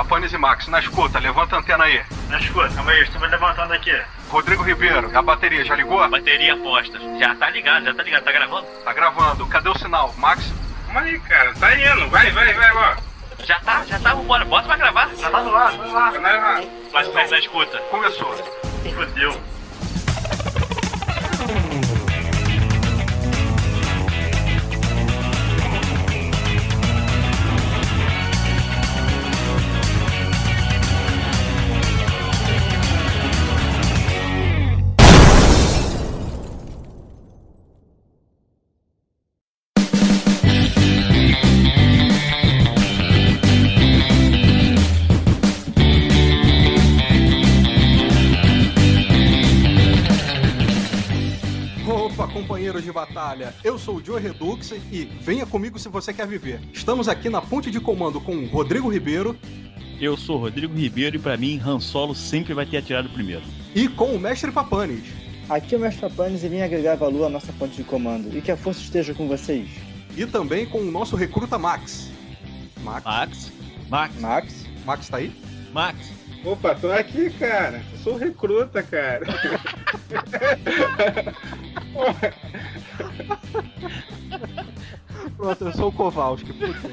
Papanes e Max, na escuta, levanta a antena aí. Na escuta, calma aí, estou me levantando aqui. Rodrigo Ribeiro, a bateria já ligou? Bateria posta. Já tá ligado, tá gravando? Tá gravando, cadê o sinal? Max? Calma aí, cara, tá indo, vai, ó. Já tá, vambora, bota pra gravar. Já tá no ar, vai lá. Mas na escuta. Começou. Fudeu. Companheiros de batalha, eu sou o Joe Redux e venha comigo se você quer viver. Estamos aqui na ponte de comando com o Rodrigo Ribeiro. Eu sou o Rodrigo Ribeiro e pra mim, Han Solo sempre vai ter atirado primeiro. E com o Mestre Papanes. Aqui é o Mestre Papanes e vim agregar valor à nossa ponte de comando e que a força esteja com vocês. E também com o nosso recruta Max. Max tá aí? Max. Opa, tô aqui, cara. Eu sou recruta, cara. Pronto, eu sou o Kowalski, puta.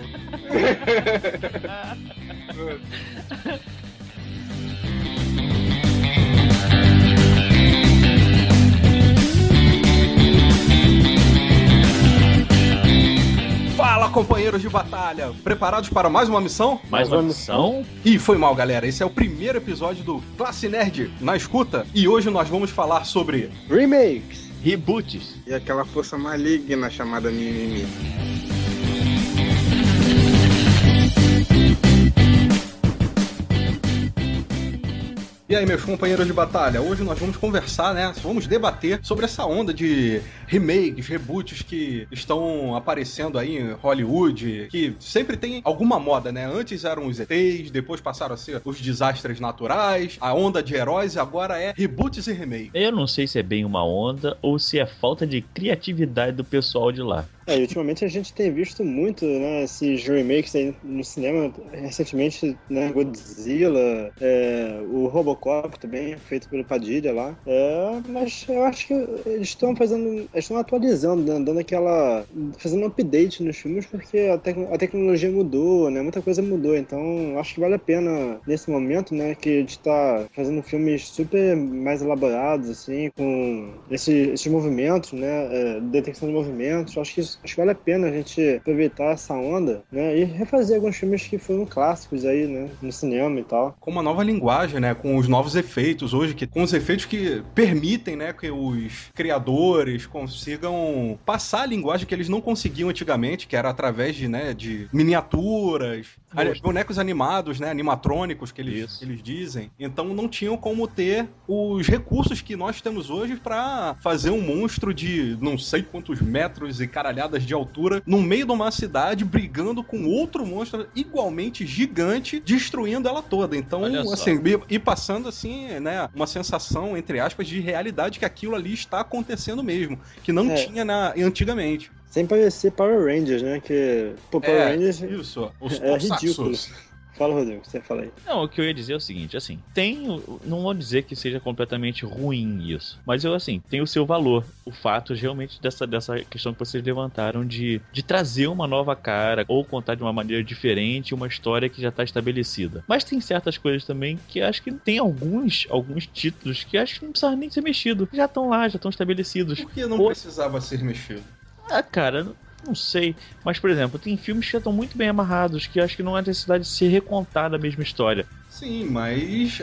Fala, companheiros de batalha! Preparados para mais uma missão? Mais uma missão? Ih, foi mal, galera. Esse é o primeiro episódio do Classe Nerd na escuta. E hoje nós vamos falar sobre remakes, reboots e aquela força maligna chamada mimimi. E aí, meus companheiros de batalha, hoje nós vamos conversar, né? Vamos debater sobre essa onda de remakes, reboots que estão aparecendo aí em Hollywood, que sempre tem alguma moda, né? Antes eram os ETs, depois passaram a ser os desastres naturais, a onda de heróis, e agora é reboots e remakes. Eu não sei se é bem uma onda ou se é falta de criatividade do pessoal de lá. E ultimamente a gente tem visto muito, né, esses remakes aí no cinema, recentemente, né, Godzilla, o Robocop também, feito pelo Padilha lá, mas eu acho que eles estão atualizando, né, fazendo um update nos filmes, porque a tecnologia mudou, né, muita coisa mudou, então acho que vale a pena, nesse momento, né, que a gente tá fazendo filmes super mais elaborados, assim, com esses movimentos, né, detecção de movimentos, acho que vale a pena a gente aproveitar essa onda, né, e refazer alguns filmes que foram clássicos aí, né, no cinema e tal. Com uma nova linguagem, né, com os novos efeitos hoje, com os efeitos que permitem, né, que os criadores consigam passar a linguagem que eles não conseguiam antigamente, que era através de miniaturas, bonecos animados, né, animatrônicos que eles dizem. Então não tinham como ter os recursos que nós temos hoje pra fazer um monstro de não sei quantos metros e caralhadas de altura no meio de uma cidade brigando com outro monstro igualmente gigante, destruindo ela toda. Então, assim, e passando assim, né, uma sensação, entre aspas, de realidade que aquilo ali está acontecendo mesmo, que não tinha antigamente. Sem parecer Power Rangers, né? Que, Power Rangers isso, é ridículo. Fala, Rodrigo, você fala aí. Não, o que eu ia dizer é o seguinte, assim, não vou dizer que seja completamente ruim isso, mas tem o seu valor, o fato realmente dessa questão que vocês levantaram de trazer uma nova cara, ou contar de uma maneira diferente uma história que já está estabelecida. Mas tem certas coisas também que acho que tem alguns títulos que acho que não precisam nem ser mexido, já estão lá, já estão estabelecidos. Por que não precisava ser mexido? Ah, cara, não sei. Mas, por exemplo, tem filmes que já estão muito bem amarrados, que acho que não há necessidade de ser recontada a mesma história. Sim, mas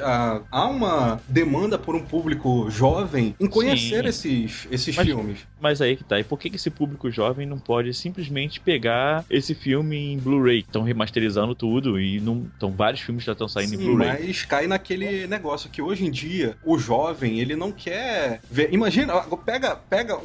há uma demanda por um público jovem em conhecer esses filmes. Mas aí que tá. E por que esse público jovem não pode simplesmente pegar esse filme em Blu-ray? Estão remasterizando tudo e então vários filmes já estão saindo em Blu-ray. Mas cai naquele negócio que hoje em dia o jovem, ele não quer ver. Imagina, pega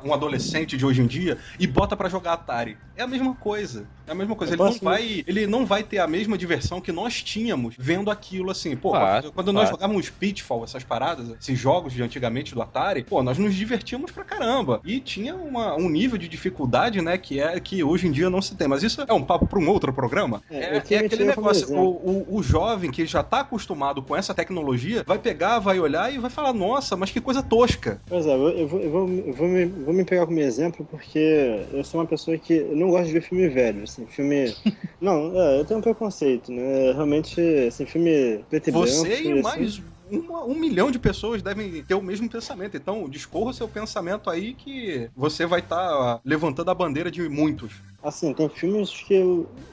um adolescente de hoje em dia e bota pra jogar Atari. É a mesma coisa. É a mesma coisa, Eu ele não vai ter a mesma diversão que nós tínhamos vendo aquilo assim. Pô, Claro, quando nós claro. jogávamos Pitfall, essas paradas, esses jogos de antigamente do Atari, pô, nós nos divertíamos pra caramba. E tinha um nível de dificuldade, né, que hoje em dia não se tem. Mas isso é um papo pra um outro programa. eu É queria aquele tirar como negócio, exemplo. o jovem que já tá acostumado com essa tecnologia, vai pegar, vai olhar e vai falar, nossa, mas que coisa tosca. Pois é, vou me pegar como exemplo porque eu sou uma pessoa que não gosta de ver filme velho, assim, filme... Não, eu tenho um preconceito, né? Realmente, assim, filme preto e branco... Você e assim, mais 1 milhão de pessoas devem ter o mesmo pensamento. Então, discorra o seu pensamento aí que você vai estar levantando a bandeira de muitos. Assim, tem filmes que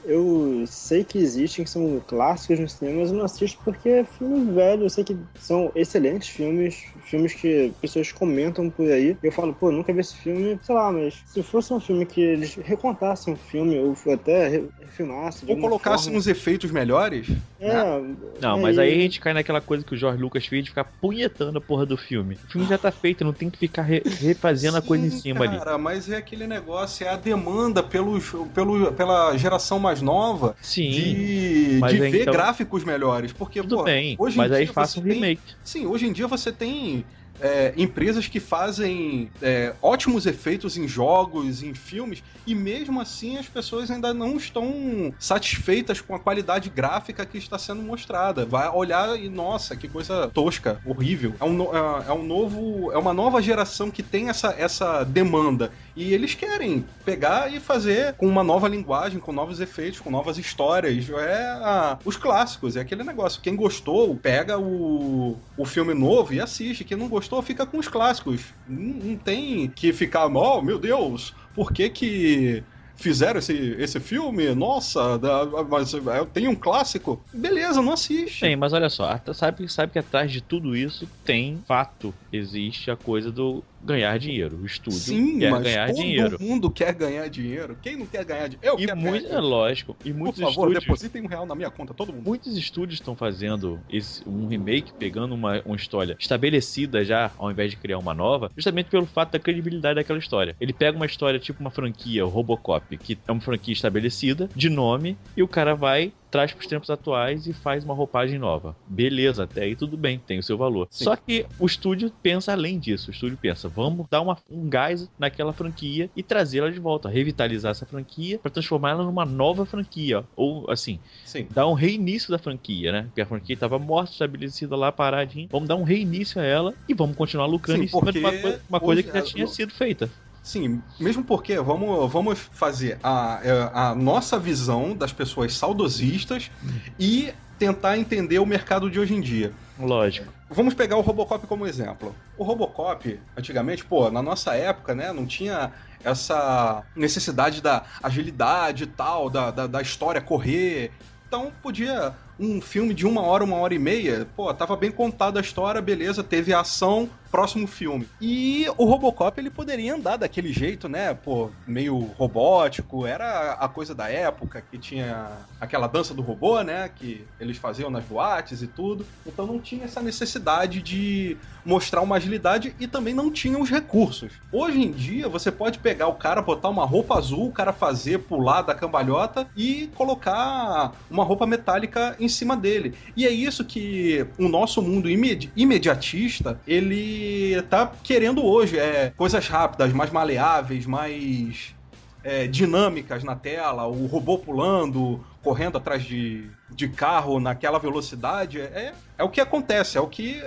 eu sei que existem, que são clássicos no cinema, mas eu não assisto porque é filme velho. Eu sei que são excelentes filmes que pessoas comentam por aí. Eu falo, pô, nunca vi esse filme, sei lá, mas se fosse um filme que eles recontassem um filme, ou até refilmassem... Ou colocassem uns efeitos melhores. Não, mas aí a gente cai naquela coisa que o George Lucas fez de ficar punhetando a porra do filme. O filme já tá feito, não tem que ficar refazendo a coisa em cima ali. Cara, mas é aquele negócio, é a demanda pela geração mais nova Sim, de mas ver então- gráficos melhores. Porque, Tudo pô, bem, hoje em mas aí dia faça um você tem- remake. Sim, hoje em dia você tem empresas que fazem ótimos efeitos em jogos, em filmes, e mesmo assim as pessoas ainda não estão satisfeitas com a qualidade gráfica que está sendo mostrada. Vai olhar e, nossa, que coisa tosca, horrível. É uma nova geração que tem essa demanda. E eles querem pegar e fazer com uma nova linguagem, com novos efeitos, com novas histórias. Os clássicos, é aquele negócio. Quem gostou, pega o filme novo e assiste. Quem não gostou, fica com os clássicos. Não tem que ficar, oh, meu Deus, por que fizeram esse filme? Nossa, mas tem um clássico. Beleza, não assiste. Tem, mas olha só, sabe que atrás de tudo isso tem fato. Existe a coisa do ganhar dinheiro. O estúdio Sim, quer mas ganhar todo dinheiro. mundo quer ganhar dinheiro. Quem não quer ganhar dinheiro? Eu E quero muito, ganhar é dinheiro. lógico. E Por muitos favor, estúdios. depositem R$1 na minha conta, todo mundo. Muitos estúdios estão fazendo um remake, pegando uma história estabelecida já, ao invés de criar uma nova, justamente pelo fato da credibilidade daquela história. Ele pega uma história tipo uma franquia, o Robocop, que é uma franquia estabelecida, de nome, e o cara vai, traz para os tempos atuais e faz uma roupagem nova. Beleza, até aí tudo bem, tem o seu valor. Sim. Só que o estúdio pensa além disso. O estúdio pensa, vamos dar um gás naquela franquia e trazê-la de volta, revitalizar essa franquia para transformá-la numa nova franquia. Ou, assim, Sim. dar um reinício da franquia, né? Porque a franquia estava morta, estabelecida lá, paradinha. Vamos dar um reinício a ela e vamos continuar lucrando Sim, em cima de porque uma coisa que já hoje, tinha sido feita. Sim, mesmo porque vamos fazer a nossa visão das pessoas saudosistas e tentar entender o mercado de hoje em dia. Lógico. Vamos pegar o Robocop como exemplo. O Robocop, antigamente, na nossa época, né, não tinha essa necessidade da agilidade e tal, da história correr. Então podia um filme de 1 hora e meia, tava bem contada a história, beleza, teve a ação, próximo filme. E o Robocop, ele poderia andar daquele jeito, né, meio robótico, era a coisa da época, que tinha aquela dança do robô, né, que eles faziam nas boates e tudo, então não tinha essa necessidade de mostrar uma agilidade e também não tinha os recursos. Hoje em dia, você pode pegar o cara, botar uma roupa azul, o cara pular da cambalhota e colocar uma roupa metálica em cima dele. E é isso que o nosso mundo imediatista, ele tá querendo hoje. Coisas rápidas, mais maleáveis, mais dinâmicas na tela, o robô pulando, correndo atrás de carro naquela velocidade. É o que acontece, é o que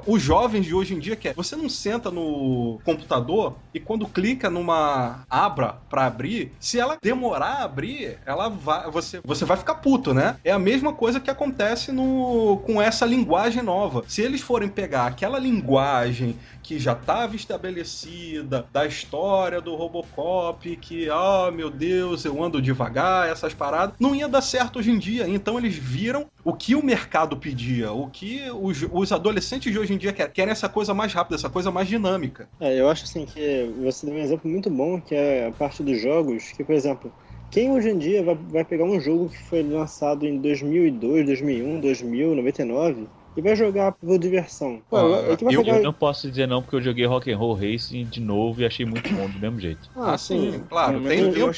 os jovens de hoje em dia querem. Você não senta no computador e quando clica numa aba pra abrir, se ela demorar a abrir, você vai ficar puto, né? É a mesma coisa que acontece com essa linguagem nova. Se eles forem pegar aquela linguagem que já estava estabelecida, da história do Robocop, que, meu Deus, eu ando devagar, essas paradas, não ia dar certo hoje em dia. Então eles viram o que o mercado pedia, o que os adolescentes de hoje em dia querem essa coisa mais rápida, essa coisa mais dinâmica. Eu acho assim que você deu um exemplo muito bom, que é a parte dos jogos, que, por exemplo, quem hoje em dia vai pegar um jogo que foi lançado em 2002, 2001, 2000, 99... e vai jogar por diversão. Eu não posso dizer não, porque eu joguei Rock'n'Roll Racing de novo e achei muito bom do mesmo jeito. Sim, claro.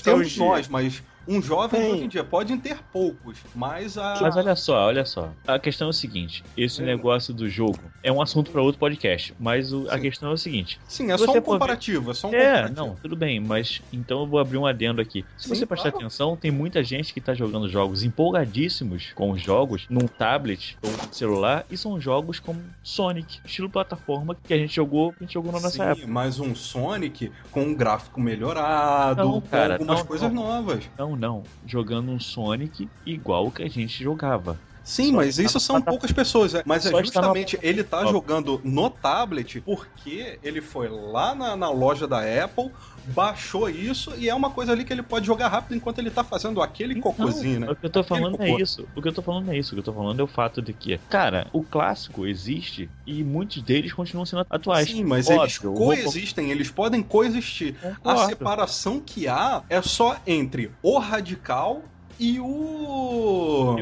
Temos nós, mas Um jovem Tem. hoje em dia podem ter poucos, mas Mas olha só. A questão é o seguinte: esse negócio do jogo é um assunto para outro podcast. Mas a questão é o seguinte: Sim, é se só você um for ver- comparativo, é só um É, comparativo. não, tudo bem, mas então eu vou abrir um adendo aqui. Se Sim, você prestar claro. atenção, tem muita gente que tá jogando jogos empolgadíssimos com os jogos num tablet ou num celular, e são jogos como Sonic, estilo plataforma que a gente jogou na nossa Sim, época. mas um Sonic com um gráfico melhorado, Não, cara, com algumas não, coisas não. novas. Não, jogando um Sonic igual que a gente jogava. Sim, Só mas está isso na são plataforma. poucas pessoas. Mas é Só está na justamente ele tá plataforma. jogando no tablet porque ele foi lá na loja da Apple, baixou isso e é uma coisa ali que ele pode jogar rápido enquanto ele tá fazendo aquele cocôzinho, né? O que eu tô Aquele falando é cocô. isso. O que eu tô falando é isso. O que eu tô falando é o fato de que, cara, o clássico existe e muitos deles continuam sendo atuais. Sim, mas Óbvio, eles o Robocop- coexistem, eles podem coexistir. A Concordo. separação que há é só entre o radical e o...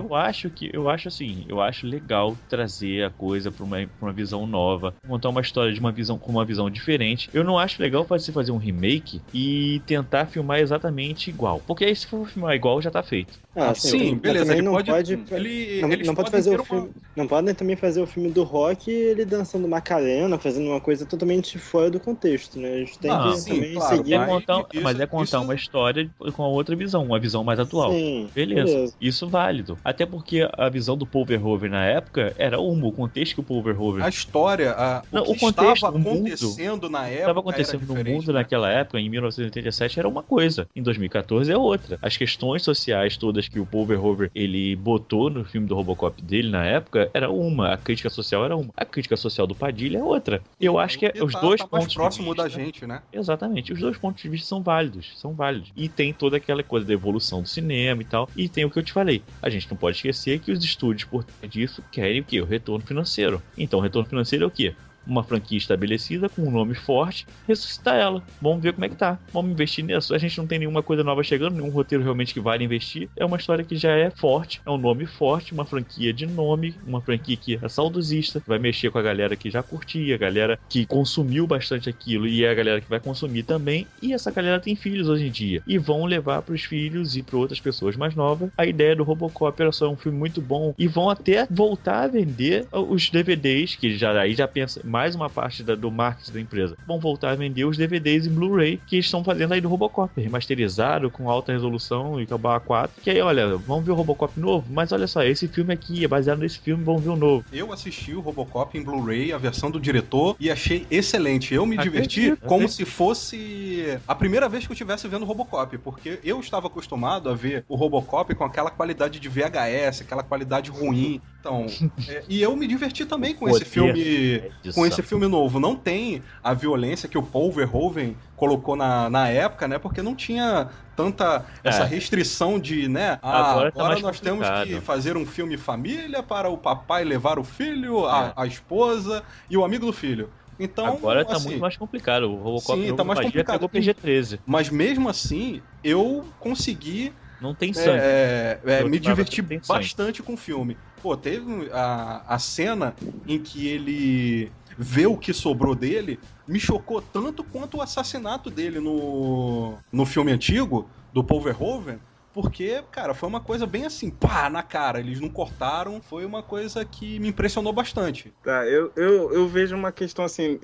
Eu acho legal trazer a coisa pra uma visão nova, contar uma história com uma visão diferente. Eu não acho legal você fazer um remake e tentar filmar exatamente igual, porque aí se for filmar igual já tá feito. Sim, mas beleza, também ele não pode... pode. eles Não pode podem fazer ter o filme. Não podem também fazer o filme do Rock e ele dançando Macarena, fazendo uma coisa totalmente fora do contexto, né? A gente tem Não, que sim, também claro, seguir. mas É contar isso- uma história com a outra visão, uma visão mais atual. Sim, Beleza, isso válido. Até porque a visão do Paul Verhoeven na época era o contexto que o Paul Verhoeven A história, Não, o que o contexto, estava o mundo acontecendo na época estava acontecendo era no diferente, mundo né? naquela época, em 1987, era uma coisa. Em 2014 é outra. As questões sociais todas que o Paul Verhoeven ele botou no filme do Robocop dele na época era uma. A crítica social era uma. A crítica social do Padilha é outra. Eu acho que E os tá dois mais pontos próximo de da vista, gente, né? Exatamente. Os dois pontos de vista são válidos. São válidos. E tem toda aquela coisa da evolução do cinema e tal. E tem o que eu te falei. A gente não pode esquecer que os estúdios, por trás disso, querem o quê? O retorno financeiro. Então, o retorno financeiro é o quê? Uma franquia estabelecida, com um nome forte, ressuscitar ela. Vamos ver como é que tá. Vamos investir nisso. A gente não tem nenhuma coisa nova chegando, nenhum roteiro realmente que vale investir. É uma história que já é forte, é um nome forte, uma franquia de nome, uma franquia que é saudosista, vai mexer com a galera que já curtia, a galera que consumiu bastante aquilo e é a galera que vai consumir também. E essa galera tem filhos hoje em dia. E vão levar pros filhos e para outras pessoas mais novas a ideia do Robocop. Era só um filme muito bom. E vão até voltar a vender os DVDs, que aí já pensa mais uma parte do marketing da empresa. Vão voltar a vender os DVDs em Blu-ray que estão fazendo aí do Robocop, remasterizado com alta resolução e com a 4. Que aí, olha, vamos ver o Robocop novo? Mas olha só, esse filme aqui é baseado nesse filme, vamos ver o novo. Eu assisti o Robocop em Blu-ray, a versão do diretor, e achei excelente. Eu me diverti Acredito, como acredito. se fosse a primeira vez que eu estivesse vendo Robocop, porque eu estava acostumado a ver o Robocop com aquela qualidade de VHS, aquela qualidade ruim. Então, e eu me diverti também com esse filme, novo. Não tem a violência que o Paul Verhoeven colocou na época, né? Porque não tinha tanta essa restrição de, né? Agora tá mais nós temos complicado. que fazer um filme família para o papai levar o filho, a esposa e o amigo do filho. Então, agora tá assim, muito mais complicado. O Robocop sim, novo tá mais Padilha complicado. pegou PG-13. Mas mesmo assim, eu consegui Não tem sangue. me divertir Tem sangue. bastante com o filme. Pô, teve a cena em que ele vê o que sobrou dele, me chocou tanto quanto o assassinato dele no filme antigo, do Paul Verhoeven, porque, cara, foi uma coisa bem assim, pá, na cara, eles não cortaram, foi uma coisa que me impressionou bastante. Tá, eu vejo uma questão assim,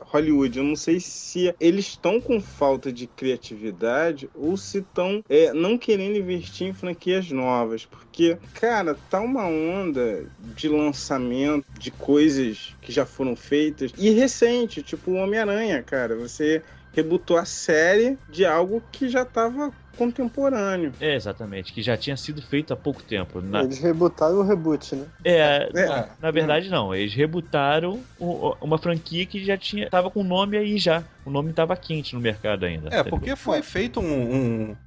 Hollywood, eu não sei se eles estão com falta de criatividade ou se estão não querendo investir em franquias novas, porque, cara, tá uma onda de lançamento de coisas que já foram feitas e recente, tipo o Homem-Aranha, cara, você rebootou a série de algo que já tava contemporâneo. Exatamente, que já tinha sido feito há pouco tempo. Eles rebootaram o reboot, né? Não, na verdade não. Eles rebootaram uma franquia que já tava com o nome aí já. O nome tava quente no mercado ainda. Porque foi feito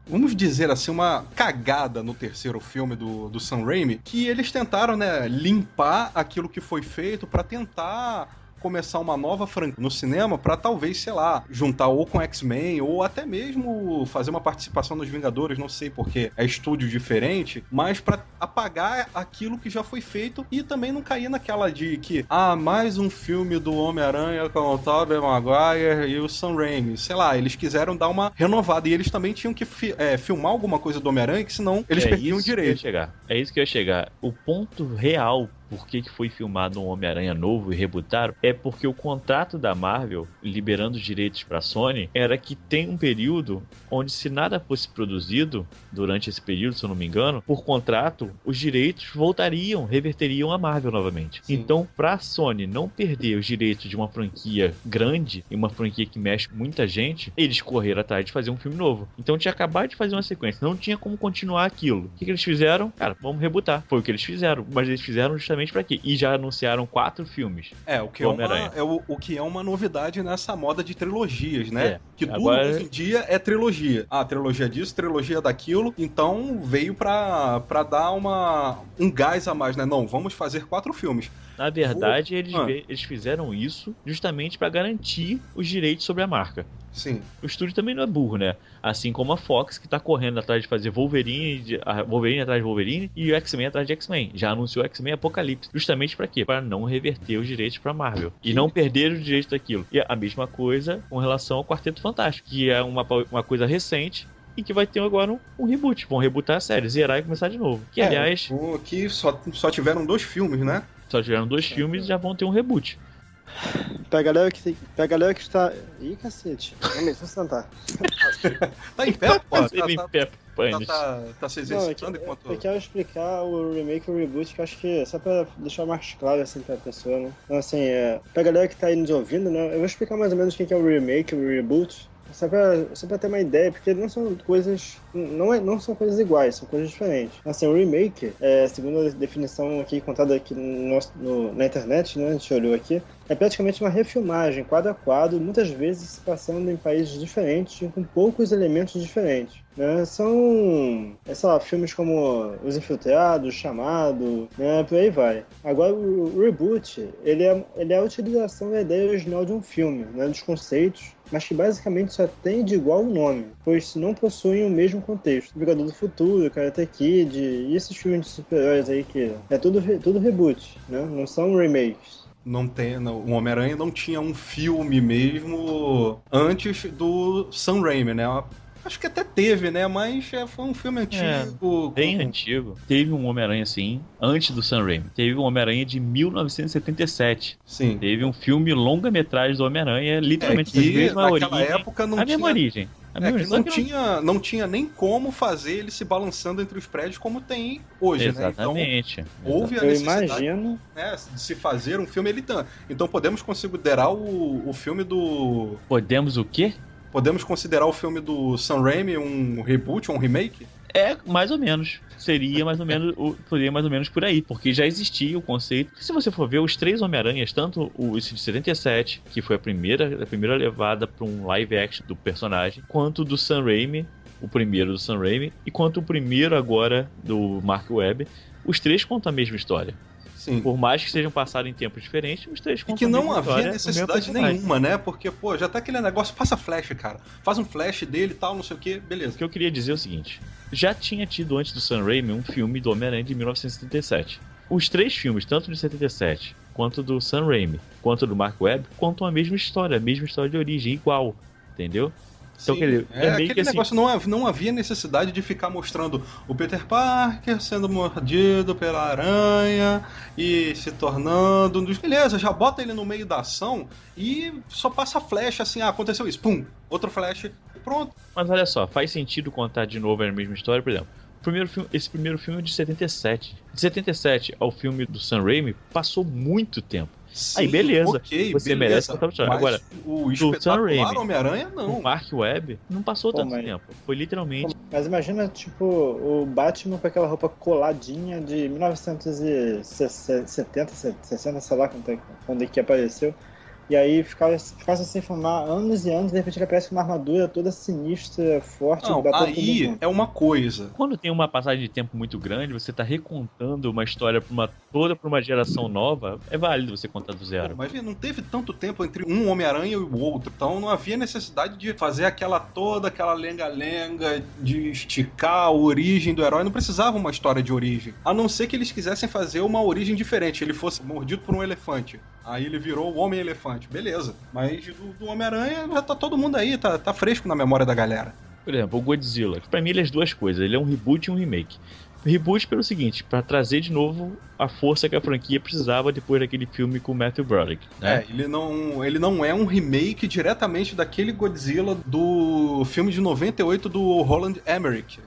vamos dizer assim, uma cagada no terceiro filme do Sam Raimi, que eles tentaram, né, limpar aquilo que foi feito pra tentar começar uma nova franquia no cinema pra talvez, sei lá, juntar ou com X-Men ou até mesmo fazer uma participação nos Vingadores, não sei porque é estúdio diferente, mas pra apagar aquilo que já foi feito e também não cair naquela de que, mais um filme do Homem-Aranha com o Tobey Maguire e o Sam Raimi. Sei lá, eles quiseram dar uma renovada e eles também tinham que filmar alguma coisa do Homem-Aranha, que senão eles perdiam o direito. É isso que eu ia chegar. O ponto real por que foi filmado um Homem-Aranha novo e rebutaram é porque o contrato da Marvel, liberando os direitos pra Sony, era que tem um período onde, se nada fosse produzido durante esse período, se eu não me engano, por contrato, os direitos reverteriam a Marvel novamente. Sim. Então, pra Sony não perder os direitos de uma franquia grande e uma franquia que mexe com muita gente, eles correram atrás de fazer um filme novo. Então tinha acabado de fazer uma sequência, não tinha como continuar aquilo. O que eles fizeram? Cara, vamos rebutar. Foi o que eles fizeram, mas eles fizeram justamente pra quê? E já anunciaram 4 filmes. O que é uma novidade nessa moda de trilogias, né? Que tudo agora... hoje em dia é trilogia. Trilogia disso, trilogia daquilo. Então veio pra dar um gás a mais, né? Não, vamos fazer 4 filmes. Na verdade, eles fizeram isso justamente pra garantir os direitos sobre a marca. Sim. O estúdio também não é burro, né? Assim como a Fox, que tá correndo atrás de fazer Wolverine atrás de Wolverine e o X-Men atrás de X-Men. Já anunciou X-Men Apocalipse. Justamente pra quê? Pra não reverter os direitos pra Marvel. E não perder os direitos daquilo. E a mesma coisa com relação ao Quarteto Fantástico, que é uma coisa recente e que vai ter agora um reboot. Vão rebootar a série, zerar e começar de novo. Que, aliás... Aqui só tiveram 2 filmes, né? Só tiveram 2 filmes e já vão ter um reboot. Pra galera que está... Ih, cacete. Vamos sentar. Tá em pé, pô? Tá se exercitando enquanto... Eu quero explicar o remake e o reboot, que eu acho que só pra deixar mais claro assim pra pessoa, né? Então, assim, pra galera que tá aí nos ouvindo, né? Eu vou explicar mais ou menos o que é o remake e o reboot. Só pra ter uma ideia, porque não são coisas iguais, são coisas diferentes. Assim, o remake, segundo a definição aqui contada aqui na internet, né, a gente olhou aqui, é praticamente uma refilmagem, quadro a quadro, muitas vezes se passando em países diferentes, com poucos elementos diferentes. Né? São, sei lá, filmes como Os Infiltrados, Chamado, né? Por aí vai. Agora, o reboot, ele é a utilização da ideia original de um filme, né? Dos conceitos, mas que basicamente só tem de igual o nome, pois não possuem o mesmo contexto. Vingador do Futuro, Karate Kid e esses filmes de super-heróis aí que é tudo reboot, né? Não são remakes. O Homem-Aranha não tinha um filme mesmo antes do Sam Raimi, né? Acho que até teve, né? Mas foi um filme antigo. Bem antigo. Teve um Homem-Aranha, sim, antes do Sam Raimi. Teve um Homem-Aranha de 1977. Sim. Teve um filme longa-metragem do Homem-Aranha, literalmente da mesma origem. Naquela época não tinha... mesma origem. Não tinha nem como fazer ele se balançando entre os prédios como tem hoje, exatamente, né? Então, houve a necessidade, né, de se fazer um filme Então podemos considerar o filme do... Podemos o quê? Podemos considerar o filme do Sam Raimi um reboot ou um remake? Mais ou menos. Seria mais ou menos por aí, porque já existia o conceito. Se você for ver os 3 Homem-Aranhas, tanto esse de 77, que foi a primeira levada para um live action do personagem, quanto do Sam Raimi, o primeiro do Sam Raimi, e quanto o primeiro agora do Mark Webb, os 3 contam a mesma história. Sim. Por mais que sejam passados em tempos diferentes, os 3 contam e que não havia necessidade nenhuma, né? Porque, já tá aquele negócio, passa flash, cara. Faz um flash dele e tal, não sei o que, beleza. O que eu queria dizer é o seguinte, já tinha tido antes do Sam Raimi um filme do Homem-Aranha de 1977. Os 3 filmes, tanto de 77, quanto do Sam Raimi, quanto do Mark Webb, contam a mesma história de origem, igual, entendeu? Então, quer dizer, aquele negócio, não havia necessidade de ficar mostrando o Peter Parker sendo mordido pela aranha e se tornando... Beleza, já bota ele no meio da ação e só passa flash assim, aconteceu isso, pum, outro flash, pronto. Mas olha só, faz sentido contar de novo a mesma história, por exemplo. Esse primeiro filme é de 77. De 77 ao filme do Sam Raimi, passou muito tempo. Sim, aí beleza, você merece contar o história. Agora, o espetacular Homem-Aranha, não. O Mark Webb não passou tanto tempo. Foi literalmente... Mas imagina, tipo, o Batman com aquela roupa coladinha de 1970, 60, sei lá quando é que apareceu. E aí ficava sem fumar anos e anos, de repente ele aparece com uma armadura toda sinistra, forte, Não, batendo aí todo mundo. é uma coisa. Quando tem uma passagem de tempo muito grande, você tá recontando uma história toda pra uma geração nova, é válido você contar do zero. Mas não teve tanto tempo entre um Homem-Aranha e o outro, então não havia necessidade de fazer aquela lenga-lenga, de esticar a origem do herói, não precisava uma história de origem. A não ser que eles quisessem fazer uma origem diferente, ele fosse mordido por um elefante, aí ele virou o Homem-Elefante, beleza. Mas do Homem-Aranha já tá todo mundo aí, tá fresco na memória da galera. Por exemplo, o Godzilla. Pra mim ele é as duas coisas, ele é um reboot e um remake. Reboot pelo seguinte, pra trazer de novo a força que a franquia precisava depois daquele filme com o Matthew Broderick, né? Ele não é um remake diretamente daquele Godzilla do filme de 98 do Roland Emmerich,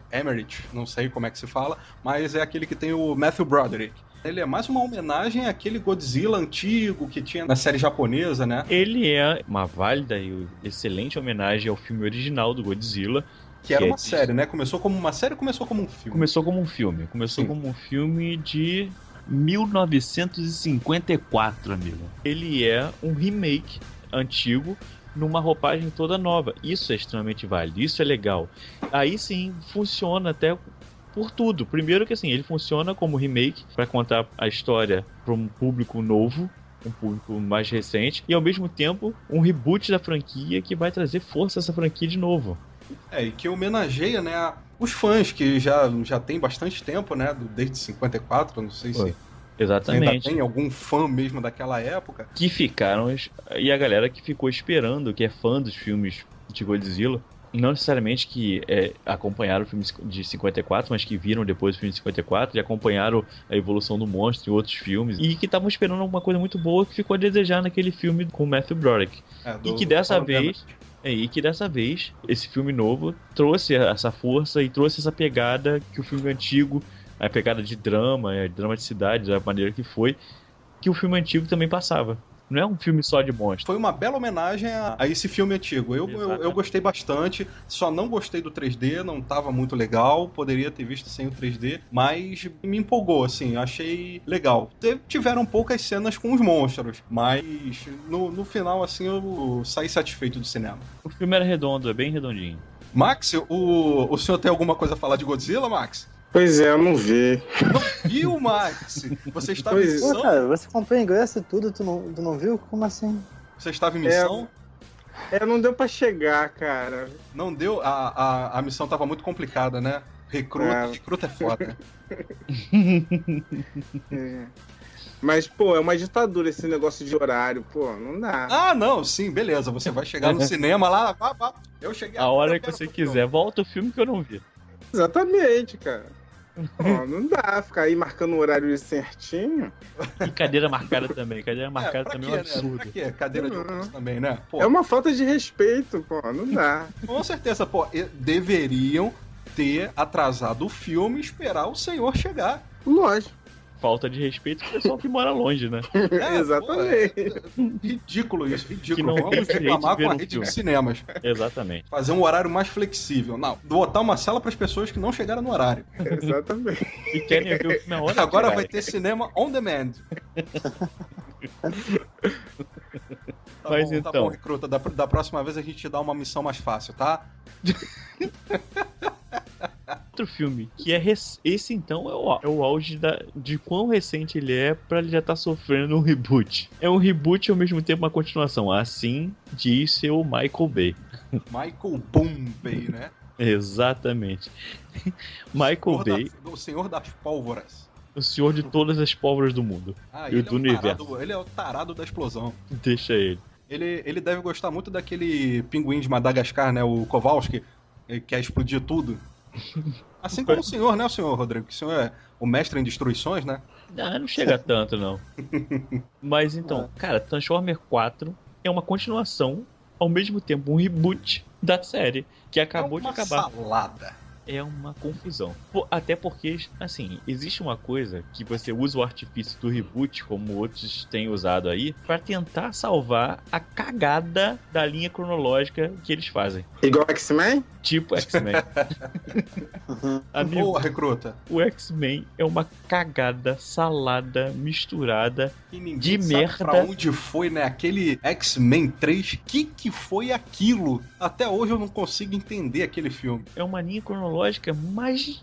não sei como é que se fala, mas é aquele que tem o Matthew Broderick. Ele é mais uma homenagem àquele Godzilla antigo que tinha na série japonesa, né? Ele é uma válida e excelente homenagem ao filme original do Godzilla. Que era uma série, né? Começou como uma série ou começou como um filme? Começou como um filme. Começou como um filme de 1954, amigo. Ele é um remake antigo numa roupagem toda nova. Isso é extremamente válido, isso é legal. Aí sim, funciona até por tudo. Primeiro que assim, ele funciona como remake para contar a história para um público novo, um público mais recente, e ao mesmo tempo um reboot da franquia que vai trazer força a essa franquia de novo. E que homenageia, né, os fãs que já tem bastante tempo, né, desde 54, não sei se exatamente. Ainda tem algum fã mesmo daquela época. Que ficaram, e a galera que ficou esperando, que é fã dos filmes de Godzilla, não necessariamente que acompanharam o filme de 54, mas que viram depois o filme de 54 e acompanharam a evolução do monstro em outros filmes, e que estavam esperando alguma coisa muito boa que ficou a desejar naquele filme com o Matthew Broderick. E que dessa vez, esse filme novo trouxe essa força e trouxe essa pegada que o filme antigo, a pegada de drama, a dramaticidade, da maneira que foi, que o filme antigo também passava. Não é um filme só de monstro. Foi uma bela homenagem a esse filme antigo. Eu gostei bastante, só não gostei do 3D, não tava muito legal, poderia ter visto sem o 3D, mas me empolgou, assim, achei legal. Tiveram poucas cenas com os monstros, mas no final, assim, eu saí satisfeito do cinema. O filme era redondo, é bem redondinho. Max, o senhor tem alguma coisa a falar de Godzilla, Max? Pois é, eu não vi. Não viu, Max? Você estava em missão? Pô, cara, você comprou ingresso e tudo, tu não viu? Como assim? Você estava em missão? Não deu pra chegar, cara. Não deu? A missão estava muito complicada, né? Recruta é foda. Mas, pô, é uma ditadura esse negócio de horário, pô, não dá. Ah, não, sim, beleza. Você vai chegar no cinema lá, eu cheguei a hora que você quiser, volta o filme que eu não vi. Exatamente, cara. Pô, não dá ficar aí marcando o horário certinho. E cadeira marcada também. Cadeira marcada também é um absurdo. Né? Pra quê? Cadeira de ônibus também, né? Pô. É uma falta de respeito, pô, não dá. Com certeza, pô, deveriam ter atrasado o filme e esperar o senhor chegar. Lógico. Falta de respeito pro pessoal que mora longe, né? Exatamente. Ridículo isso, ridículo. Que não Vamos reclamar com a rede filme. de cinemas. Exatamente. Fazer um horário mais flexível. Não, botar uma sala para as pessoas que não chegaram no horário. Exatamente. E querem ver o filme na hora. Agora vai ter cinema on demand. Mas Tá bom, recruta. Da próxima vez a gente te dá uma missão mais fácil, tá? Outro filme, que é esse então é o auge de quão recente ele é pra ele já estar sofrendo um reboot. É um reboot e ao mesmo tempo uma continuação. Assim disse o Michael Bay. Michael Boom Bay, né? Exatamente. Michael Bay. O senhor das pólvoras. O senhor de todas as pólvoras do mundo. E do universo. Ele é o tarado da explosão. Deixa ele. Ele deve gostar muito daquele pinguim de Madagascar, né? O Kowalski, que quer explodir tudo. Assim como o senhor, né, o senhor Rodrigo? Que o senhor é o mestre em destruições, né? Não chega tanto, não. Mas então, cara, Transformer 4 é uma continuação, ao mesmo tempo um reboot da série, que acabou de acabar. Salada. é uma confusão. Até porque, assim, existe uma coisa que você usa o artifício do reboot, como outros têm usado aí, pra tentar salvar a cagada da linha cronológica que eles fazem. Igual X-Men? Tipo X-Men. Amigo, Boa, recruta. o X-Men é uma cagada, salada, misturada E ninguém de sabe merda. pra onde foi, né? Aquele X-Men 3, que foi aquilo? Até hoje eu não consigo entender aquele filme. É uma linha cronológica mais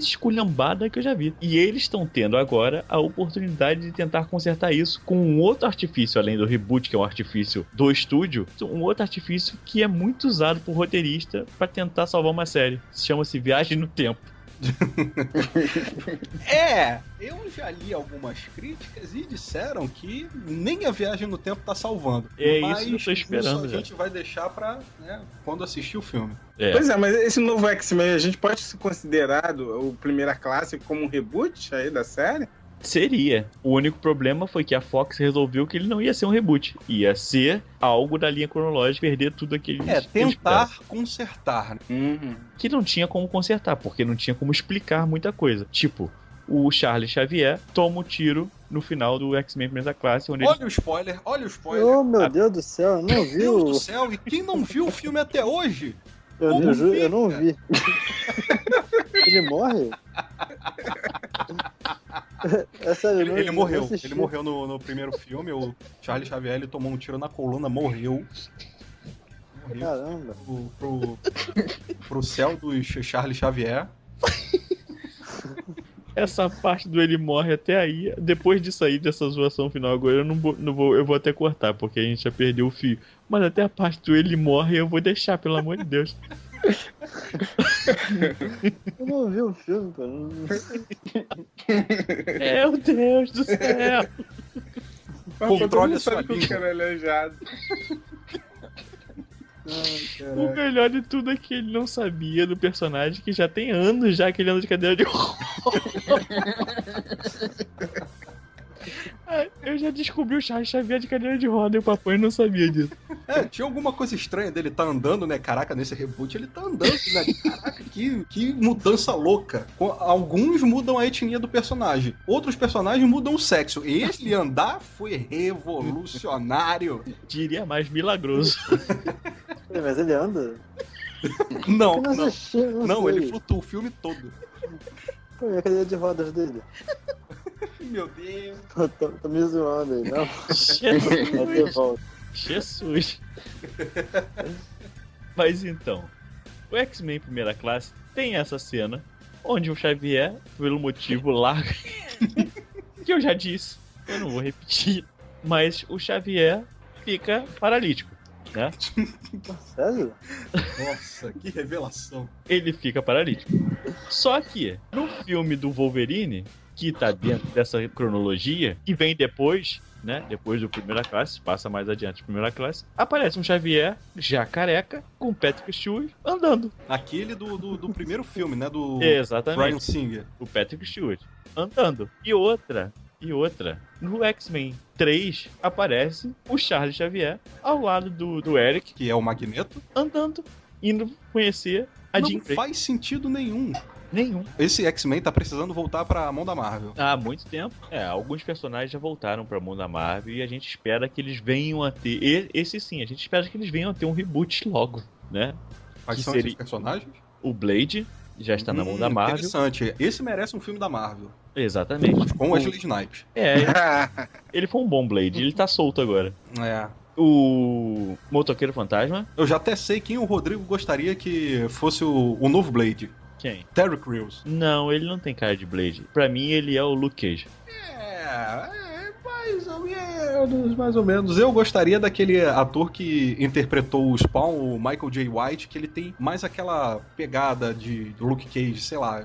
esculhambada que eu já vi. E eles estão tendo agora a oportunidade de tentar consertar isso com um outro artifício, além do reboot, que é um artifício do estúdio, um outro artifício que é muito usado por roteirista pra tentar salvar uma série. Chama-se Viagem no Tempo. Eu já li algumas críticas e disseram que nem a Viagem no Tempo tá salvando. É Mas isso que eu tô esperando, isso a gente vai deixar pra, né, quando assistir o filme. É. Pois é, mas esse novo X-Men, a gente pode ser considerado o Primeira Classe como um reboot aí da série? Seria. O único problema foi que a Fox resolveu que ele não ia ser um reboot. Ia ser algo da linha cronológica, perder tudo aquele. Tentar consertar. Né? Que não tinha como consertar, porque não tinha como explicar muita coisa. Tipo, o Charles Xavier toma um tiro no final do X-Men Primeira Classe, onde Olha o spoiler, olha o spoiler. Oh, meu Deus do céu, eu não Meu vi Deus o... do céu, e quem não viu o filme até hoje? Eu não vi. Ele morre? É sério, eu não, Ele eu morreu. não assisti. Ele morreu no primeiro filme. O Charles Xavier ele tomou um tiro na coluna, morreu. Caramba. Pro céu do Charles Xavier. essa parte do ele morre até aí, depois disso aí, dessa zoação final agora, eu vou até cortar, porque a gente já perdeu o fio. Mas até a parte do ele morre eu vou deixar, pelo amor de Deus. Eu não vi o filme, pô. Meu Deus do céu. Controle a Mas todo sua mundo sabe que o língua. cara é aleijado. O melhor de tudo é que ele não sabia do personagem que já tem anos já que ele anda de cadeira de rodas. Eu já descobri o Charles Xavier de cadeira de roda e o papai não sabia disso. Tinha alguma coisa estranha dele tá andando, né? Caraca, nesse reboot ele tá andando, né? Caraca, que mudança louca. Alguns mudam a etnia do personagem, outros personagens mudam o sexo. Ele andar foi revolucionário. Diria mais milagroso. Mas ele anda? Não, Eu não assisti, não, sei. ele flutua o filme todo. Pô, e a cadeira de rodas dele? Meu Deus. Pô, tô me zoando aí, não? Jesus. Vai ter volta. Jesus. Mas então, o X-Men Primeira Classe tem essa cena onde o Xavier, pelo motivo larga, que eu já disse, eu não vou repetir, mas o Xavier fica paralítico, né? Sério? Nossa, que revelação. Ele fica paralítico. Só que no filme do Wolverine, que tá dentro dessa cronologia, que vem depois, né? Depois do Primeira Classe, passa mais adiante do Primeira Classe, aparece um Xavier já careca, com Patrick Stewart andando. Aquele do primeiro filme, né? Do Exatamente. Bryan Singer. O Patrick Stewart andando. E outra, no X-Men 3 aparece o Charles Xavier ao lado do Eric, Que é o Magneto. andando, indo conhecer a Jean Não Grey. faz sentido nenhum. Nenhum. Esse X-Men tá precisando voltar pra mão da Marvel. Há muito tempo. Alguns personagens já voltaram pra mão da Marvel e a gente espera que eles venham a ter. Esse sim, a gente espera que eles venham a ter um reboot logo, né? Quais Que são seria- esses personagens? O Blade já está na mão da Marvel. Interessante. Esse merece um filme da Marvel. Exatamente. Com Wesley Snipes. Ele foi um bom Blade, ele tá solto agora. É. O Motoqueiro Fantasma. Eu já até sei quem o Rodrigo gostaria que fosse o novo Blade. Quem? Terry Crews. Não, ele não tem cara de Blade. Pra mim, ele é o Luke Cage. Mais ou menos. Eu gostaria daquele ator que interpretou o Spawn, o Michael J. White, que ele tem mais aquela pegada do Luke Cage, sei lá.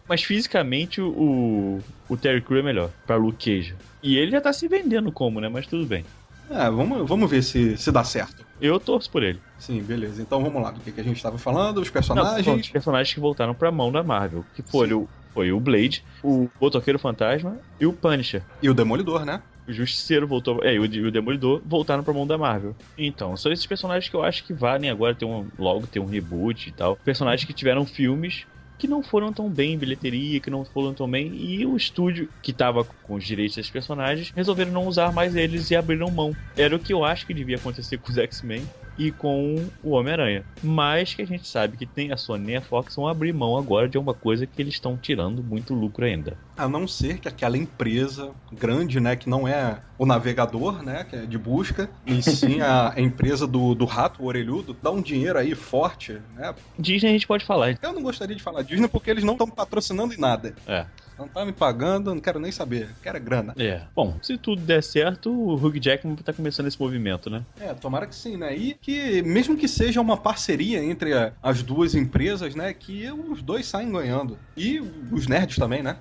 Mas fisicamente, o Terry Crews é melhor pra Luke Cage. E ele já tá se vendendo como, né? Mas tudo bem. Vamos ver se dá certo. Eu torço por ele. Sim, beleza. Então vamos lá. Do que a gente estava falando, os Não, personagens. são os personagens que voltaram pra mão da Marvel. Que foi o Blade, o Motoqueiro Fantasma e o Punisher. E o Demolidor, né? O Justiceiro voltou. E o Demolidor voltaram pra mão da Marvel. Então, são esses personagens que eu acho que valem agora logo ter um reboot e tal. Personagens que tiveram filmes que não foram tão bem em bilheteria, que não foram tão bem, e o estúdio que tava com os direitos dos personagens resolveram não usar mais eles e abriram mão. Era o que eu acho que devia acontecer com os X-Men e com o Homem-Aranha. Mas que a gente sabe que tem a Sony e a Fox vão abrir mão agora de uma coisa que eles estão tirando muito lucro ainda. A não ser que aquela empresa grande, né, que não é o navegador, né, que é de busca, e sim a empresa do rato, o orelhudo, dá um dinheiro aí forte, né? Disney a gente pode falar. Eu não gostaria de falar Disney porque eles não estão patrocinando em nada. Não tá me pagando, não quero nem saber. Quero grana. Bom, se tudo der certo, o Hugh Jackman tá começando esse movimento, né? Tomara que sim, né? E que, mesmo que seja uma parceria entre as duas empresas, né? Que os dois saem ganhando. E os nerds também, né?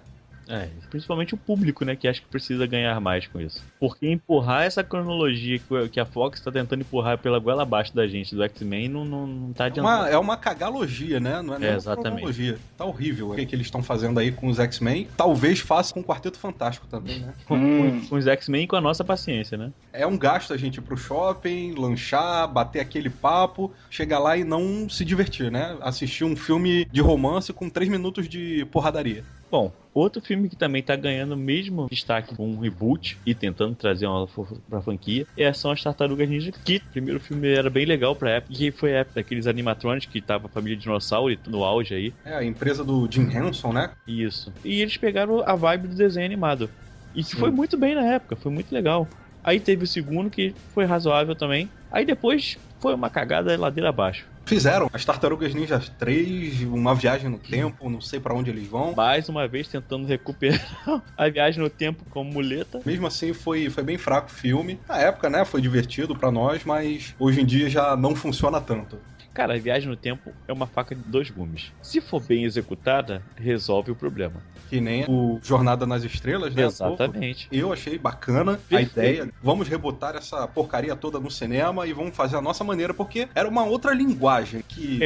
Principalmente o público, né, que acha que precisa ganhar mais com isso. Porque empurrar essa cronologia que a Fox tá tentando empurrar pela goela abaixo da gente do X-Men não tá adiantando. É uma cagalogia, né? Não é nem uma cronologia. Tá horrível o que eles estão fazendo aí com os X-Men. Talvez faça com o Quarteto Fantástico também, né? Com os X-Men e com a nossa paciência, né? É um gasto a gente ir pro shopping, lanchar, bater aquele papo, chegar lá e não se divertir, né? Assistir um filme de romance com 3 minutos de porradaria. Bom, outro filme que também tá ganhando o mesmo destaque com um reboot e tentando trazer uma pra franquia são as Tartarugas Ninja, que o primeiro filme era bem legal pra época, que foi a época daqueles animatronics que tava a família Dinossauro no auge aí. A empresa do Jim Henson, né? Isso. E eles pegaram a vibe do desenho animado. E que foi muito bem na época, foi muito legal. Aí teve o segundo que foi razoável também. Aí depois foi uma cagada ladeira abaixo. Fizeram as Tartarugas Ninja 3, uma viagem no tempo, não sei pra onde eles vão. Mais uma vez tentando recuperar a viagem no tempo como muleta. Mesmo assim foi bem fraco o filme. Na época, né, foi divertido pra nós, mas hoje em dia já não funciona tanto. Cara, a viagem no tempo é uma faca de 2 gumes. Se for bem executada, resolve o problema. Que nem o Jornada nas Estrelas, né? Exatamente. Pô, eu achei bacana a ideia. Vamos rebotar essa porcaria toda no cinema e vamos fazer a nossa maneira, porque era uma outra linguagem que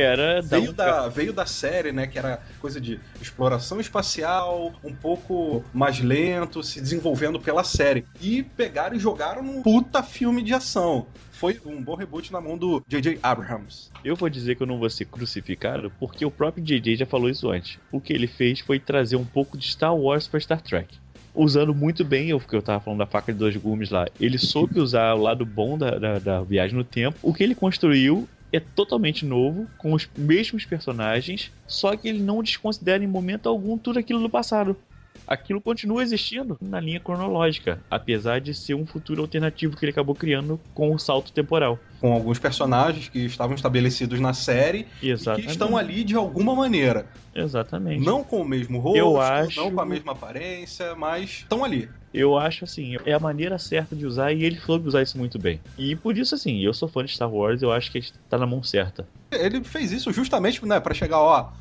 veio da série, né? Que era coisa de exploração espacial, um pouco mais lento, se desenvolvendo pela série. E pegaram e jogaram num puta filme de ação. Foi um bom reboot na mão do J.J. Abrams. Eu vou dizer que eu não vou ser crucificado, porque o próprio J.J. já falou isso antes. O que ele fez foi trazer um pouco de Star Wars para Star Trek. Usando muito bem, porque eu tava falando da faca de 2 gumes lá, ele soube usar o lado bom da viagem no tempo. O que ele construiu é totalmente novo, com os mesmos personagens, só que ele não desconsidera em momento algum tudo aquilo do passado. Aquilo continua existindo na linha cronológica, apesar de ser um futuro alternativo que ele acabou criando com o salto temporal. Com alguns personagens que estavam estabelecidos na série e que estão ali de alguma maneira. Exatamente. Não com o mesmo rosto, não com a mesma aparência, mas estão ali. Eu acho assim, é a maneira certa de usar e ele soube usar isso muito bem. E por isso assim, eu sou fã de Star Wars, eu acho que tá na mão certa. Ele fez isso justamente, né, pra chegar,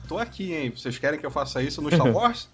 tô aqui, hein, vocês querem que eu faça isso no Star Wars?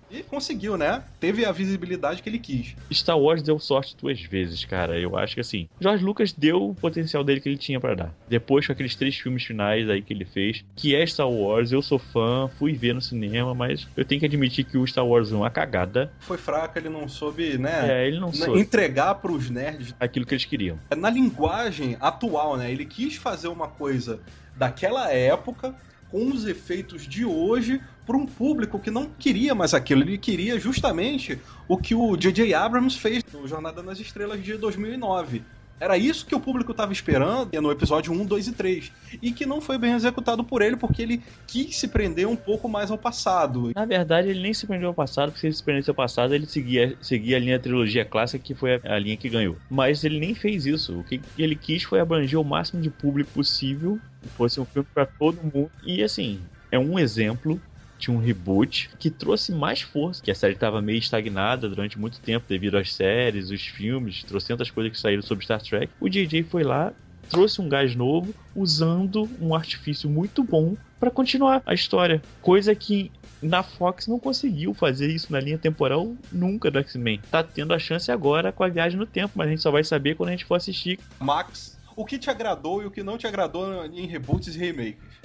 E conseguiu, né? Teve a visibilidade que ele quis. Star Wars deu sorte 2 vezes, cara. Eu acho que assim, George Lucas deu o potencial dele que ele tinha pra dar. Depois com aqueles 3 filmes finais aí que ele fez, que é Star Wars, eu sou fã, fui ver no cinema, mas eu tenho que admitir que o Star Wars 1 é uma cagada. Foi fraco, ele não soube, né? Ele não soube entregar pros nerds aquilo que eles queriam. Na linguagem atual, né? Ele quis fazer uma coisa daquela época com os efeitos de hoje para um público que não queria mais aquilo. Ele queria justamente o que o J.J. Abrams fez no Jornada nas Estrelas de 2009. Era isso que o público estava esperando no episódio 1, 2 e 3. E que não foi bem executado por ele, porque ele quis se prender um pouco mais ao passado. Na verdade, ele nem se prendeu ao passado, porque se ele se prendesse ao passado, ele seguia a linha trilogia clássica, que foi a linha que ganhou. Mas ele nem fez isso. O que ele quis foi abranger o máximo de público possível, que fosse um filme para todo mundo. E assim, é um exemplo de um reboot que trouxe mais força, que a série estava meio estagnada durante muito tempo devido às séries, os filmes, trocentas coisas que saíram sobre Star Trek. O J.J. foi lá, trouxe um gás novo, usando um artifício muito bom para continuar a história, coisa que na Fox não conseguiu fazer isso na linha temporal nunca do X-Men. Tá tendo a chance agora com a viagem no tempo, mas a gente só vai saber quando a gente for assistir. Max, o que te agradou e o que não te agradou em reboots e remakes?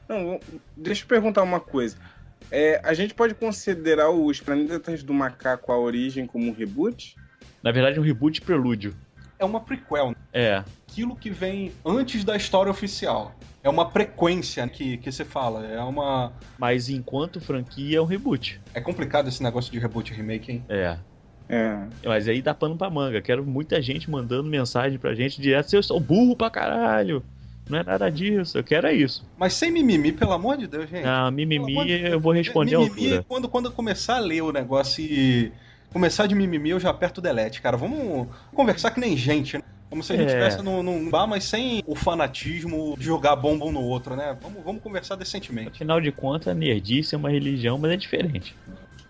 Não, deixa eu perguntar uma coisa. A gente pode considerar os Planetas do Macaco, a origem, como um reboot? Na verdade, um reboot prelúdio. É uma prequel. É. Aquilo que vem antes da história oficial. É uma frequência que você fala. É uma. Mas enquanto franquia é um reboot. É complicado esse negócio de reboot e remake, hein? É. É. Mas aí dá pano pra manga. Quero muita gente mandando mensagem pra gente direto. Eu sou burro pra caralho. Não é nada disso. Eu quero é isso. Mas sem mimimi, pelo amor de Deus, gente. Ah, mimimi eu vou responder à mimimi, altura. quando eu começar a ler o negócio e começar de mimimi, eu já aperto o delete, cara. Vamos conversar que nem gente, né? Como se a gente estivesse num bar, mas sem o fanatismo de jogar bomba um no outro, né? Vamos conversar decentemente. Afinal de contas, a nerdice é uma religião, mas é diferente.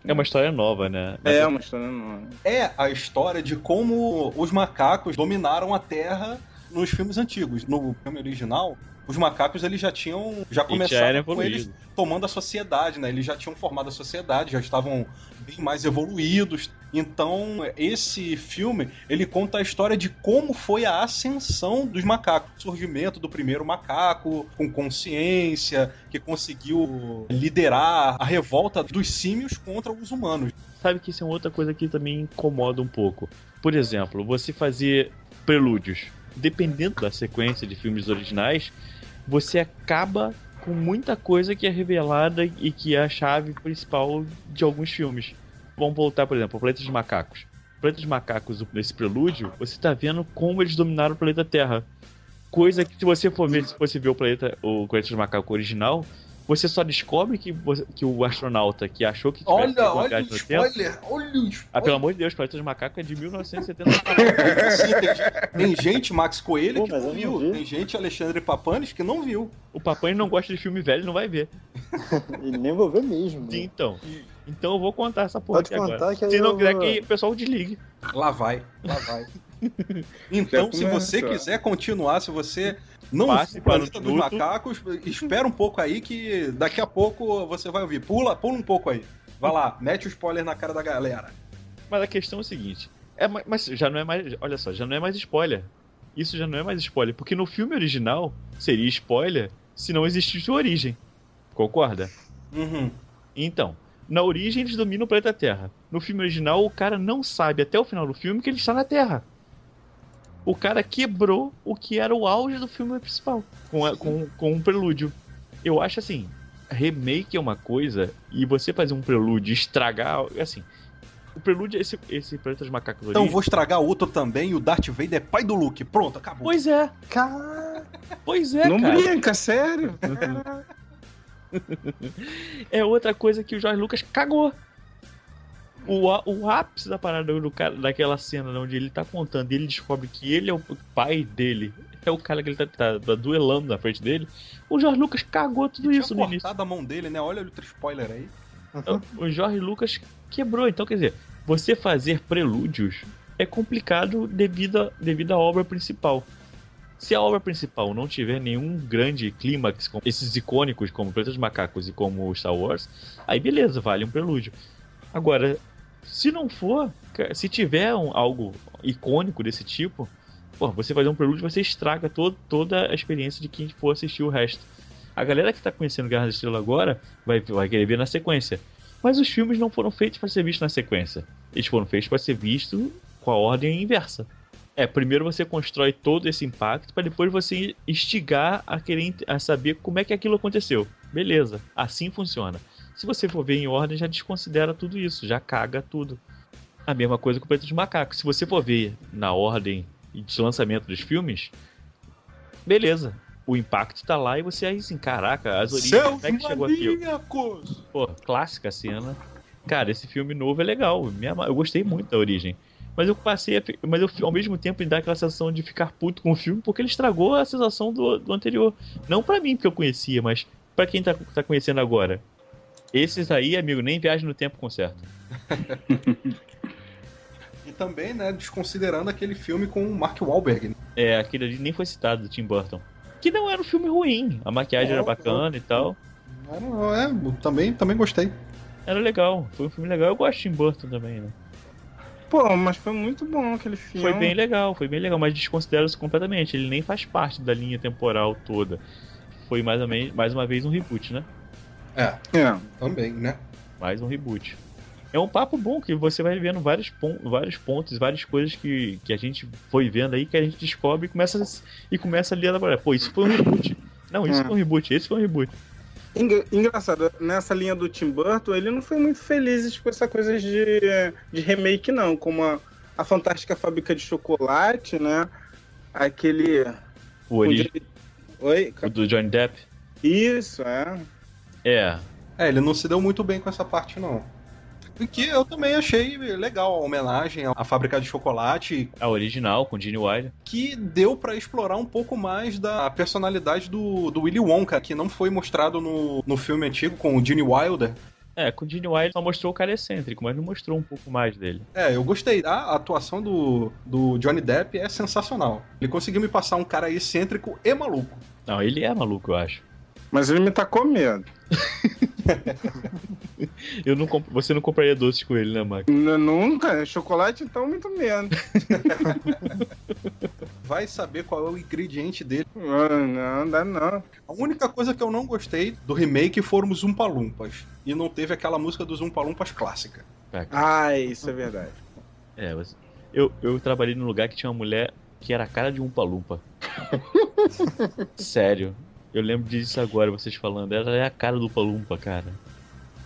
É uma história nova, né? Mas É uma história nova. É a história de como os macacos dominaram a Terra nos filmes antigos. No filme original, os macacos eles já começaram com eles tomando a sociedade, né? Eles já tinham formado a sociedade, já estavam bem mais evoluídos. Então, esse filme, ele conta a história de como foi a ascensão dos macacos. O surgimento do primeiro macaco, com consciência, que conseguiu liderar a revolta dos símios contra os humanos. sabe que isso é outra coisa que também incomoda um pouco. Por exemplo, você fazer prelúdios. Dependendo da sequência de filmes originais, você acaba com muita coisa que é revelada e que é a chave principal de alguns filmes. Vamos voltar, por exemplo, ao Planeta dos Macacos. O Planeta dos Macacos, nesse prelúdio, você está vendo como eles dominaram o planeta Terra. Coisa que, se você for ver, se você ver o Planeta dos Macacos original, você só descobre que o astronauta que achou que tivesse olha o spoiler, olha o spoiler. Ah, pelo amor de Deus, o Planeta dos Macacos é de 1970. Sim, tem gente, Max Coelho, que mas não eu viu. não vi. Tem gente, Alexandre Papanes, que não viu. O papai não gosta de filme velho, não vai ver. E nem vou ver mesmo. Né? Então eu vou contar essa porra Pode aqui contar agora. que aí Se não eu quiser vou- que o pessoal desligue. Lá vai. Então, Já se você começou. quiser continuar, se você não Passe viu o para o Planeta dos minuto. Macacos, espera um pouco aí que daqui a pouco você vai ouvir. Pula um pouco aí. Vai lá, mete o spoiler na cara da galera. Mas a questão é o seguinte. Mas já não é mais. Olha só, já não é mais spoiler. Isso já não é mais spoiler. Porque no filme original seria spoiler se não existisse a origem. Concorda? Uhum. Então, na origem eles dominam o planeta Terra. No filme original, o cara não sabe até o final do filme que ele está na Terra. O cara quebrou o que era o auge do filme principal, com um prelúdio. Eu acho assim, remake é uma coisa, e você fazer um prelúdio e estragar, assim, o prelúdio, esse Planeta dos Macacos Então origem, vou estragar outro também, e o Darth Vader é pai do Luke. Pronto, acabou. Pois é, Não cara. brinca, sério. É outra coisa que o Jorge Lucas cagou. O ápice da parada do cara, daquela cena onde ele tá contando e ele descobre que ele é o pai dele, é o cara que ele tá duelando na frente dele. O Jorge Lucas cagou tudo Tinha isso no início. cortado a mão dele, né? Olha o outro spoiler aí. O Jorge Lucas quebrou. Então, quer dizer, você fazer prelúdios é complicado devido à obra principal. Se a obra principal não tiver nenhum grande clímax, como esses icônicos como Planeta dos Macacos e como Star Wars, aí beleza, vale um prelúdio. Agora, se não for, se tiver algo icônico desse tipo, pô, você fazer um prelúdio, você estraga toda a experiência de quem for assistir o resto. A galera que tá conhecendo Guerra das Estrelas agora vai querer ver na sequência. Mas os filmes não foram feitos para ser vistos na sequência. Eles foram feitos para ser vistos com a ordem inversa. Primeiro você constrói todo esse impacto para depois você instigar a saber como é que aquilo aconteceu. Beleza, assim funciona. Se você for ver em ordem, já desconsidera tudo isso, já caga tudo. A mesma coisa com o Planeta dos Macacos. Se você for ver na ordem de lançamento dos filmes, beleza. O impacto tá lá e você aí assim, caraca, as origens, como é que chegou aqui? maníacos! Pô, clássica cena. Cara, esse filme novo é legal. Eu gostei muito da origem. Mas eu ao mesmo tempo me dá aquela sensação de ficar puto com o filme porque ele estragou a sensação do anterior. Não pra mim, porque eu conhecia, mas pra quem tá conhecendo agora. Esses aí, amigo, nem viagem no tempo conserta. E também, né, desconsiderando aquele filme com o Mark Wahlberg. Né? Aquele ali nem foi citado, do Tim Burton. Que não era um filme ruim. A maquiagem era bacana e tal. Também gostei. Era legal. Foi um filme legal. Eu gosto de Tim Burton também, né? Pô, mas foi muito bom aquele filme. Foi bem legal, mas desconsidera-se completamente. Ele nem faz parte da linha temporal toda. Foi mais uma vez um reboot, né? É. Também, né? Mais um reboot. É um papo bom que você vai vendo vários pontos, várias coisas que a gente foi vendo aí, que a gente descobre e começa a ler agora. Pô, isso foi um reboot. Não, isso foi um reboot, esse foi um reboot. Engraçado, nessa linha do Tim Burton, ele não foi muito feliz com essa coisa de remake, não. Como a Fantástica Fábrica de Chocolate, né? Aquele... O origem. Oi? O do Johnny Depp? Isso, é. É. Ele não se deu muito bem com essa parte, não. Porque eu também achei legal a homenagem à Fábrica de Chocolate. A original, com Gene Wilder. Que deu pra explorar um pouco mais da personalidade do Willy Wonka, que não foi mostrado no filme antigo com o Gene Wilder. Com o Gene Wilder só mostrou o cara excêntrico, mas não mostrou um pouco mais dele. Eu gostei. A atuação do Johnny Depp é sensacional. Ele conseguiu me passar um cara excêntrico e maluco. Não, ele é maluco, eu acho. Mas ele me tá com medo. Você não compraria doces com ele, né, Max? Nunca. Chocolate, então, muito menos. Vai saber qual é o ingrediente dele. Não, dá não. A única coisa que eu não gostei do remake foram os Oompa Loompas. E não teve aquela música dos Oompa Loompas clássica. Isso é verdade. Eu trabalhei num lugar que tinha uma mulher que era a cara de Oompa Loompa. Sério. Eu lembro disso agora, vocês falando. Ela é a cara do Oompa Loompa, cara.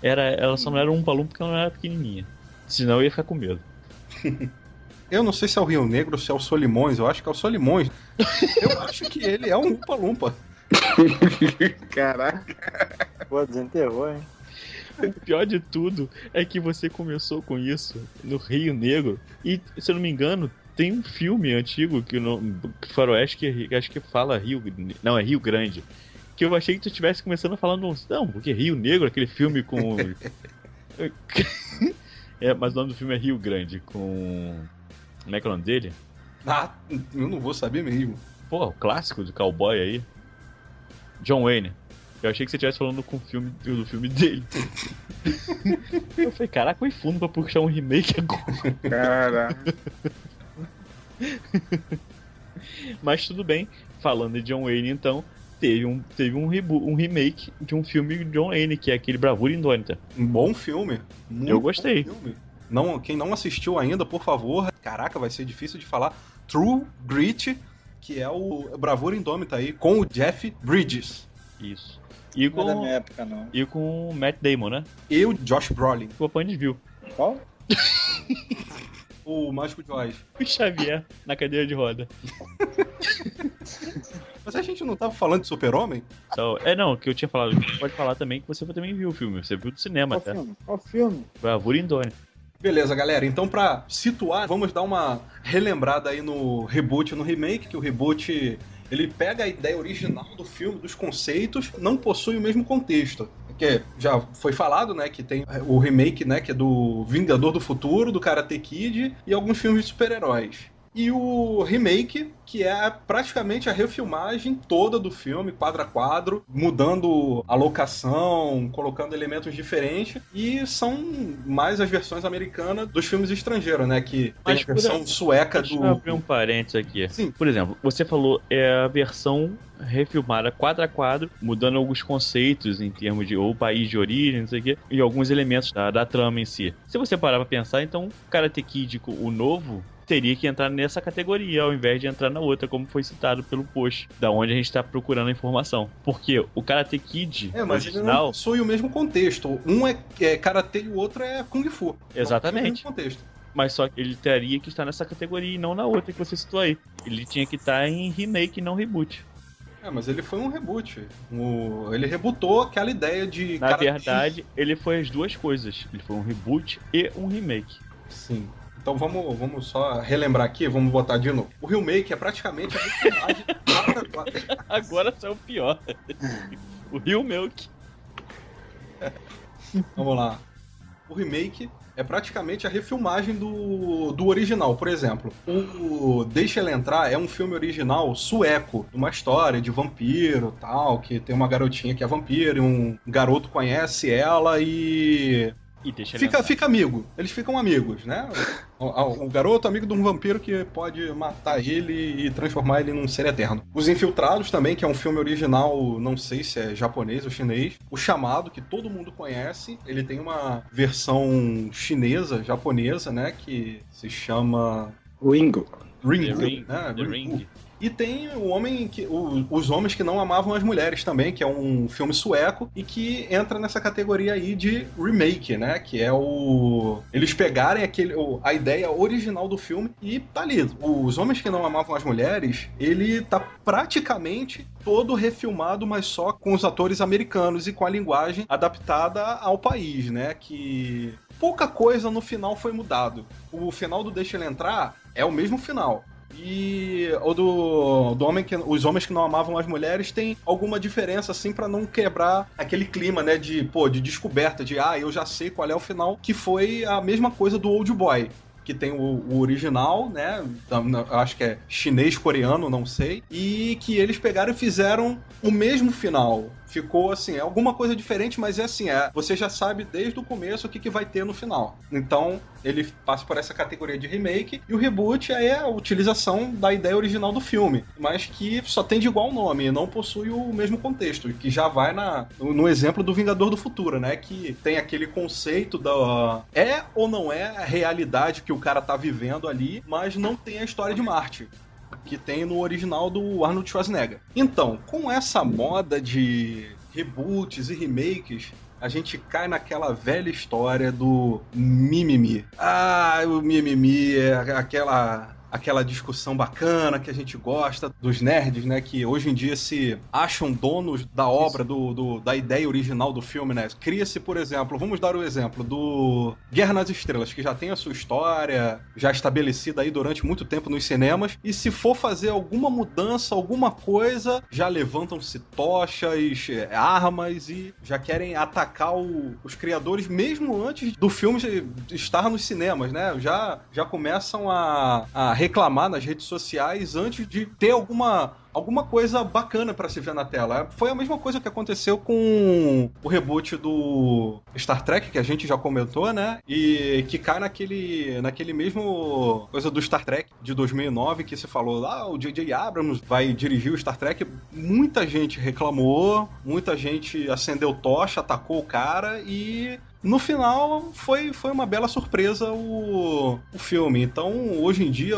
Ela só não era um Oompa Loompa porque ela não era pequenininha. Senão eu ia ficar com medo. Eu não sei se é o Rio Negro ou se é o Solimões. Eu acho que é o Solimões. Eu acho que ele é um Oompa Loompa. Caraca. Pô, desenterrou, hein? O pior de tudo é que você começou com isso no Rio Negro. E, se eu não me engano, tem um filme antigo que faroeste que acho que fala Rio... Não, é Rio Grande. Que eu achei que tu estivesse começando a falar... Não, porque Rio Negro, aquele filme com... mas o nome do filme é Rio Grande, com... Como é que é o nome dele? Eu não vou saber mesmo. Pô, o clássico do cowboy aí. John Wayne. Eu achei que você estivesse falando do filme dele. Eu falei, caraca, foi fundo pra puxar um remake agora. Caraca. Mas tudo bem, falando de John Wayne, então, teve um remake de um filme de John Wayne, que é aquele Bravura Indômita. Um bom filme. Eu gostei. Bom filme. Quem não assistiu ainda, por favor, caraca, vai ser difícil de falar. True Grit, que é o Bravura Indômita aí, com o Jeff Bridges. Isso. Não é da minha época, não. E com o Matt Damon, né? E o Josh Brolin. O Apandes viu. Qual? O Mágico de Oz. O Xavier na cadeira de roda. Mas a gente não tava falando de Super-Homem? Não, o que eu tinha falado. Pode falar também que você também viu o filme. Você viu do cinema até. Qual filme? Bravura Indômita. Beleza, galera. Então, pra situar, vamos dar uma relembrada aí no reboot e no remake, que o reboot... Ele pega a ideia original do filme, dos conceitos, não possui o mesmo contexto. Porque já foi falado, né, que tem o remake, né, que é do Vingador do Futuro, do Karate Kid e alguns filmes de super-heróis. E o remake, que é praticamente a refilmagem toda do filme, quadro a quadro, mudando a locação, colocando elementos diferentes, e são mais as versões americanas dos filmes estrangeiros, né, que tem a versão sueca do... Deixa eu abrir um parênteses aqui. Sim. Por exemplo, você falou a versão refilmada quadro a quadro, mudando alguns conceitos em termos de ou país de origem, não sei o quê, e alguns elementos da trama em si. Se você parar pra pensar, então, Karate Kid, o novo... teria que entrar nessa categoria ao invés de entrar na outra, como foi citado pelo post, da onde a gente tá procurando a informação. Porque o Karate Kid mas original... ele não possui o mesmo contexto. Um é Karate e o outro é Kung Fu. Exatamente. Não possui o mesmo contexto. Mas só que ele teria que estar nessa categoria e não na outra que você citou aí. Ele tinha que estar em remake e não reboot. Mas ele foi um reboot. Ele rebootou aquela ideia de... Na verdade, ele foi as duas coisas. Ele foi um reboot e um remake. Sim. Então vamos só relembrar aqui, vamos botar de novo. O remake é praticamente a refilmagem. Agora só é o pior. O Rio Milk. Vamos lá. O remake é praticamente a refilmagem do original. Por exemplo, o Deixa Ela Entrar é um filme original sueco, uma história de vampiro tal, que tem uma garotinha que é vampiro e um garoto conhece ela e fica amigo. Eles ficam amigos, né? O garoto amigo de um vampiro que pode matar ele e transformar ele num ser eterno. Os Infiltrados também, que é um filme original, não sei se é japonês ou chinês. O Chamado, que todo mundo conhece. Ele tem uma versão chinesa, japonesa, né? Que se chama... Ringo. Ringo, The Ring. né? The Ring. E tem Os Homens que Não Amavam as Mulheres também, que é um filme sueco e que entra nessa categoria aí de remake, né? Que é eles pegarem a ideia original do filme e tá ali. Os Homens que Não Amavam as Mulheres, ele tá praticamente todo refilmado, mas só com os atores americanos e com a linguagem adaptada ao país, né? Que pouca coisa no final foi mudado. O final do Deixa Ele Entrar é o mesmo final. E o Os Homens que Não Amavam as Mulheres tem alguma diferença, assim, pra não quebrar aquele clima, né, de descoberta, de eu já sei qual é o final, que foi a mesma coisa do Old Boy, que tem o original, né, acho que é chinês-coreano, não sei, e que eles pegaram e fizeram o mesmo final. Ficou assim, alguma coisa diferente, mas você já sabe desde o começo o que vai ter no final. Então, ele passa por essa categoria de remake, e o reboot é a utilização da ideia original do filme, mas que só tem de igual nome, e não possui o mesmo contexto, que já vai no exemplo do Vingador do Futuro, né, que tem aquele conceito é ou não é a realidade que o cara tá vivendo ali, mas não tem a história de Marte, que tem no original do Arnold Schwarzenegger. Então, com essa moda de reboots e remakes, a gente cai naquela velha história do mimimi. O mimimi é aquela discussão bacana que a gente gosta dos nerds, né, que hoje em dia se acham donos da obra, da ideia original do filme, né. Cria-se, por exemplo, vamos dar o exemplo do Guerra nas Estrelas, que já tem a sua história já estabelecida aí durante muito tempo nos cinemas, e se for fazer alguma mudança, alguma coisa, já levantam-se tochas, armas, e já querem atacar os criadores mesmo antes do filme estar nos cinemas, né, já começam a reclamar nas redes sociais antes de ter alguma coisa bacana pra se ver na tela. Foi a mesma coisa que aconteceu com o reboot do Star Trek, que a gente já comentou, né? E que cai naquele mesmo coisa do Star Trek de 2009, que se falou o J.J. Abrams vai dirigir o Star Trek. Muita gente reclamou, muita gente acendeu tocha, atacou o cara, e no final foi uma bela surpresa o filme. Então, hoje em dia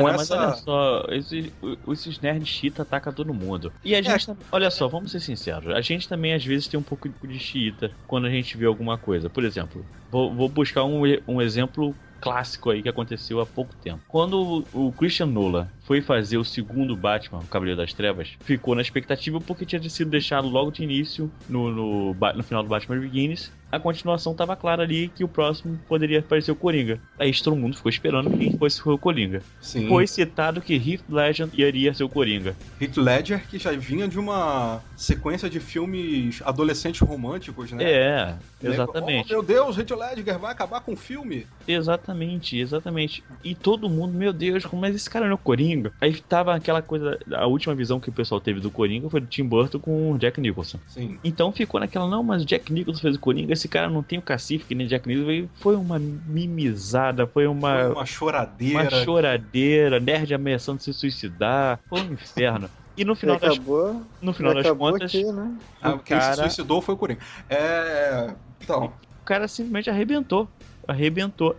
mas olha só, esses nerds xiita atacam todo mundo. E a gente, olha só, vamos ser sinceros, a gente também às vezes tem um pouco de xiita quando a gente vê alguma coisa. Por exemplo, vou buscar um exemplo clássico aí que aconteceu há pouco tempo. Quando o Christian Nolan foi fazer o segundo Batman, o Cavaleiro das Trevas, ficou na expectativa porque tinha sido deixado logo de início no final do Batman Begins. A continuação estava clara ali que o próximo poderia aparecer o Coringa. Aí todo mundo ficou esperando quem fosse o Coringa. Sim. Foi citado que Heath Ledger iria ser o Coringa. Heath Ledger, que já vinha de uma sequência de filmes adolescentes românticos, né? Exatamente. Meu Deus, Heath Ledger vai acabar com o filme? Exatamente. E todo mundo, meu Deus, mas esse cara não é o Coringa? Aí tava aquela coisa, a última visão que o pessoal teve do Coringa foi do Tim Burton com o Jack Nicholson. Sim. Então ficou naquela, não, mas o Jack Nicholson fez o Coringa, esse cara não tem o cacife que nem Jack Nicholson. Foi uma mimizada, foi uma choradeira. Uma choradeira, nerd ameaçando se suicidar, foi um inferno. E no final das contas, aqui, né? Quem se suicidou foi o Coringa. Então, o cara simplesmente arrebentou.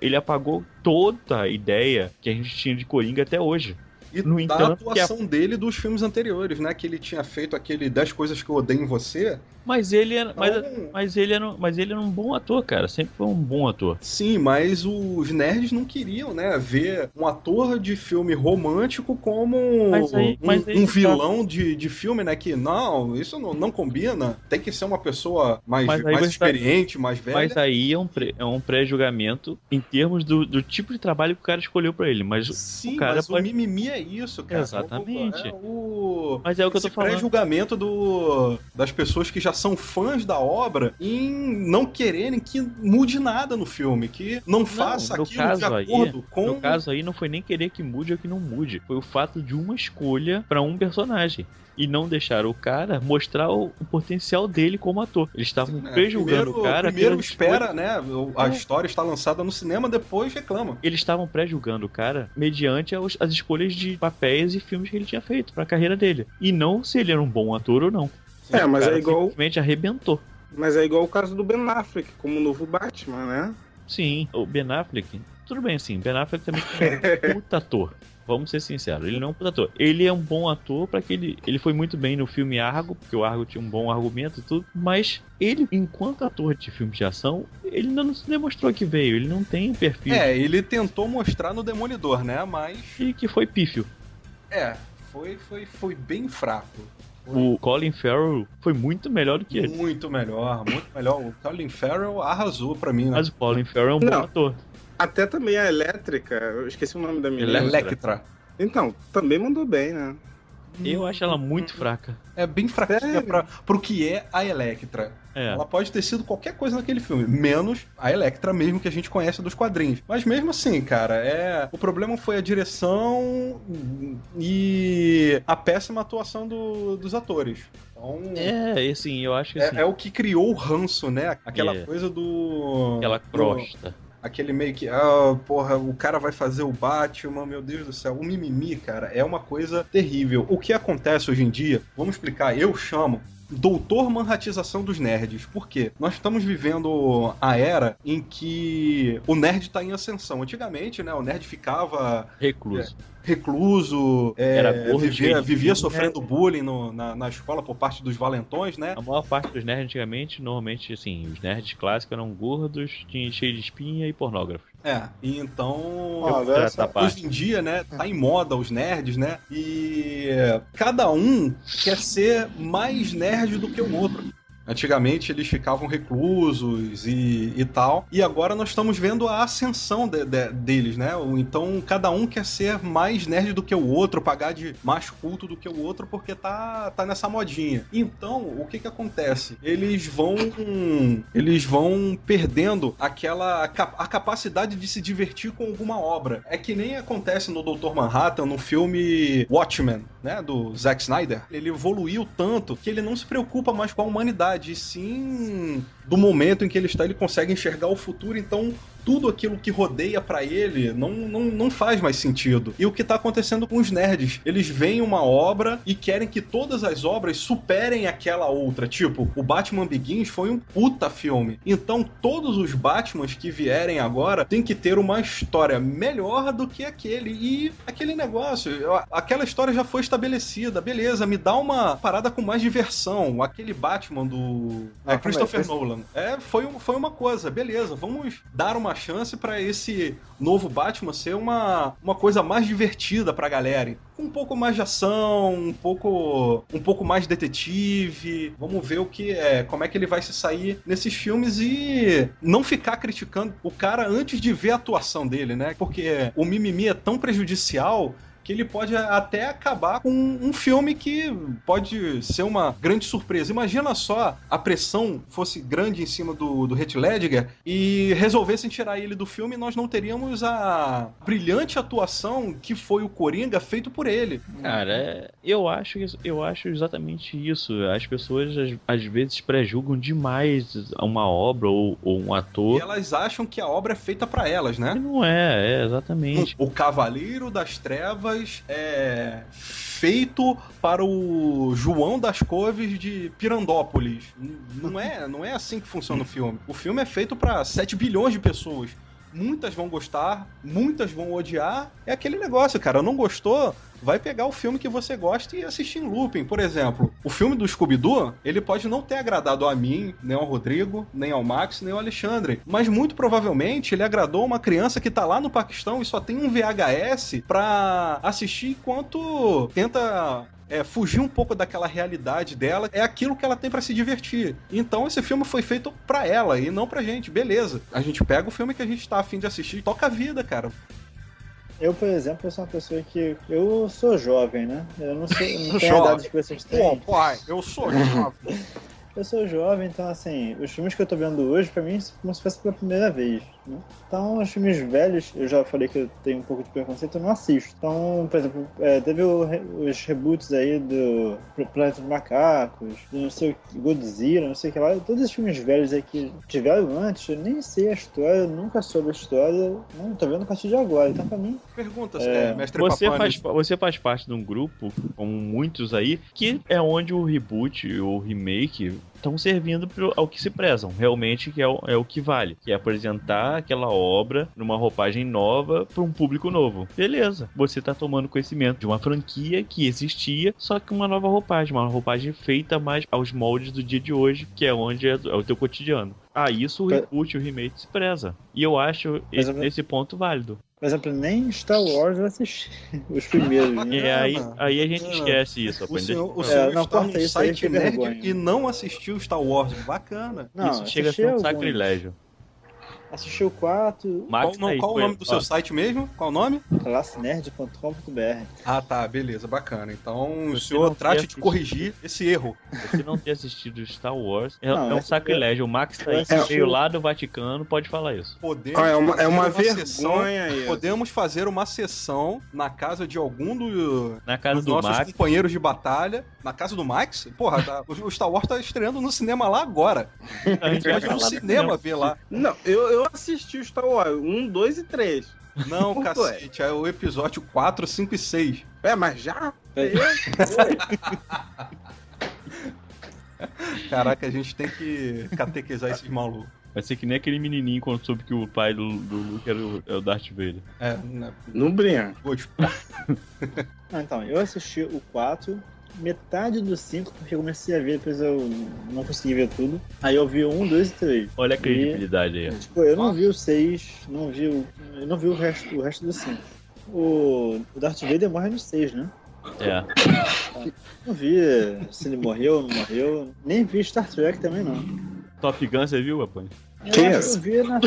Ele apagou toda a ideia que a gente tinha de Coringa até hoje. E no entanto, a atuação dele dos filmes anteriores, né? Que ele tinha feito aquele 10 Coisas que Eu Odeio em Você. Mas ele era um bom ator, cara. Sempre foi um bom ator. Sim, mas os nerds não queriam, né, ver um ator de filme romântico como um vilão de filme, né? Que não, isso não combina. Tem que ser uma pessoa mais experiente, mais velha. Mas aí é um pré-julgamento em termos do tipo de trabalho que o cara escolheu pra ele. Mas sim, o mimimi é isso, cara. Exatamente. Mas é o que eu tô falando. Pré-julgamento das pessoas que já são fãs da obra em não quererem que mude nada no filme, que não faça aquilo de acordo com... No caso aí, não foi nem querer que mude ou que não mude. Foi o fato de uma escolha pra um personagem. E não deixaram o cara mostrar o potencial dele como ator. Eles estavam pré-julgando o cara. Primeiro espera, né? A história está lançada no cinema, depois reclama. Eles estavam pré-julgando o cara mediante as escolhas de papéis e filmes que ele tinha feito pra carreira dele. E não se ele era um bom ator ou não. Mas é igual... simplesmente arrebentou. Mas é igual o caso do Ben Affleck, como o novo Batman, né? Sim, o Ben Affleck... Tudo bem, assim, Ben Affleck também é um puta ator. Vamos ser sinceros, ele não é um puta ator. Ele é um bom ator pra que ele foi muito bem no filme Argo, porque o Argo tinha um bom argumento e tudo, mas ele, enquanto ator de filme de ação, ele ainda não se demonstrou que veio, ele não tem perfil. Ele tentou mostrar no Demolidor, né? Mas. E que foi pífio. Foi bem fraco. O Colin Farrell foi muito melhor do que ele. Muito melhor. O Colin Farrell arrasou pra mim, né? Mas o Colin Farrell é um bom ator. Até também a Elétrica, eu esqueci o nome da menina. Electra. Então, também mandou bem, né? Eu acho ela muito fraca. É bem fraquinha pro que é a Electra. Ela pode ter sido qualquer coisa naquele filme, menos a Electra mesmo que a gente conhece dos quadrinhos. Mas mesmo assim, cara, o problema foi a direção e a péssima atuação dos atores. Então, assim, eu acho que assim, é o que criou o ranço, né? Aquela coisa do... Aquela crosta. Aquele meio que, o cara vai fazer o Batman, meu Deus do céu. O mimimi, cara, é uma coisa terrível. O que acontece hoje em dia, vamos explicar, eu chamo doutor manhatização dos nerds. Por quê? Nós estamos vivendo a era em que o nerd tá em ascensão. Antigamente, né, o nerd ficava... recluso, era gordo, vivia sofrendo bullying na escola por parte dos valentões, né? A maior parte dos nerds antigamente, normalmente, assim, os nerds clássicos eram gordos, cheios de espinha e pornógrafos. E então, hoje em dia, né, tá em moda os nerds, né? E cada um quer ser mais nerd do que o outro. Antigamente eles ficavam reclusos e tal, e agora nós estamos vendo a ascensão deles, né? Então cada um quer ser mais nerd do que o outro, pagar de mais culto do que o outro, porque tá nessa modinha. Então, o que acontece? Eles vão perdendo a capacidade de se divertir com alguma obra. É que nem acontece no Dr. Manhattan, no filme Watchmen, né? Do Zack Snyder. Ele evoluiu tanto que ele não se preocupa mais com a humanidade, e sim do momento em que ele consegue enxergar o futuro. Então tudo aquilo que rodeia pra ele não faz mais sentido. E o que tá acontecendo com os nerds? Eles veem uma obra e querem que todas as obras superem aquela outra. Tipo, o Batman Begins foi um puta filme. Então todos os Batmans que vierem agora tem que ter uma história melhor do que aquele. E aquele negócio, aquela história já foi estabelecida. Beleza, me dá uma parada com mais diversão. Aquele Batman do Christopher Nolan. Foi uma coisa. Beleza, vamos dar uma chance pra esse novo Batman ser uma coisa mais divertida pra galera. Com um pouco mais de ação, um pouco mais detetive. Vamos ver como é que ele vai se sair nesses filmes e não ficar criticando o cara antes de ver a atuação dele, né? Porque o mimimi é tão prejudicial que ele pode até acabar com um filme que pode ser uma grande surpresa. Imagina só a pressão fosse grande em cima do Heath Ledger e resolvessem tirar ele do filme e nós não teríamos a brilhante atuação que foi o Coringa feito por ele. Cara, eu acho exatamente isso. As pessoas às vezes prejulgam demais uma obra ou um ator. E elas acham que a obra é feita pra elas, né? E não é exatamente. O Cavaleiro das Trevas é feito para o João das Couves de Pirandópolis. Não é assim que funciona o filme. O filme é feito para 7 bilhões de pessoas. Muitas vão gostar, muitas vão odiar. É aquele negócio, cara. Não gostou? Vai pegar o filme que você gosta e assistir em looping. Por exemplo, o filme do Scooby-Doo, ele pode não ter agradado a mim, nem ao Rodrigo, nem ao Max, nem ao Alexandre. Mas muito provavelmente ele agradou uma criança que tá lá no Paquistão e só tem um VHS pra assistir enquanto tenta... fugir um pouco daquela realidade dela, é aquilo que ela tem pra se divertir. Então esse filme foi feito pra ela e não pra gente, beleza. A gente pega o filme que a gente tá afim de assistir e toca a vida, cara. Eu, por exemplo, sou uma pessoa que... Eu sou jovem, né? Eu não tenho a idade que vocês têm. Pô, pai, eu sou jovem. Eu sou jovem, então, assim, os filmes que eu tô vendo hoje, pra mim, é como se fosse pela primeira vez, né? Então, os filmes velhos, eu já falei que eu tenho um pouco de preconceito, eu não assisto. Então, por exemplo, teve os reboots aí do Planeta dos Macacos, do não sei o que, Godzilla, não sei o que lá. Todos os filmes velhos aí que tiveram antes, eu nem sei a história, eu nunca soube a história, não tô vendo a partir de agora. Então, pra mim... Pergunta, mestre Você faz parte de um grupo, como muitos aí, que é onde o reboot ou o remake estão servindo ao que se prezam, realmente, que é o que vale, que é apresentar aquela obra numa roupagem nova para um público novo. Beleza, você tá tomando conhecimento de uma franquia que existia, só que uma nova roupagem, uma roupagem feita mais aos moldes do dia de hoje, que é onde é o teu cotidiano. Isso o reboot, o remake se preza. E eu acho esse ponto válido. Por exemplo, nem Star Wars eu assisti os primeiros. Né? Aí a gente esquece isso. O senhor está no site nerd e não assistiu Star Wars. Bacana. Não, isso chega a ser um sacrilégio. Assisti o 4. Qual o nome do seu site mesmo? Qual o nome? classenerd.com.br. Ah, tá, beleza, bacana. Então o senhor trate de corrigir esse erro. Você não ter assistido Star Wars é um sacrilégio. O Max tá aí, veio lá do Vaticano, pode falar isso. É uma vergonha isso. Podemos fazer uma sessão na casa de algum dos nossos Max. companheiros de batalha. Na casa do Max? Porra, o Star Wars tá estreando no cinema lá agora. A gente vai no cinema ver lá. Não, eu assisti o Star Wars 1, 2 e 3. Não, cacete, é o episódio 4, 5 e 6. Mas já? Caraca, a gente tem que catequizar esses malucos. Vai ser que nem aquele menininho quando soube que o pai do Luke era o Darth Vader. Não brinca. Então, eu assisti o 4... metade do 5, porque eu comecei a ver, depois eu não consegui ver tudo. Aí eu vi o 1, 2 e 3. Olha a credibilidade aí. Tipo, eu não vi o 6, eu não vi o resto do 5. O Darth Vader morre no 6, né? Não vi se ele morreu ou não morreu. Nem vi Star Trek também, não. Top Gun, você viu, Apone? Eu vi na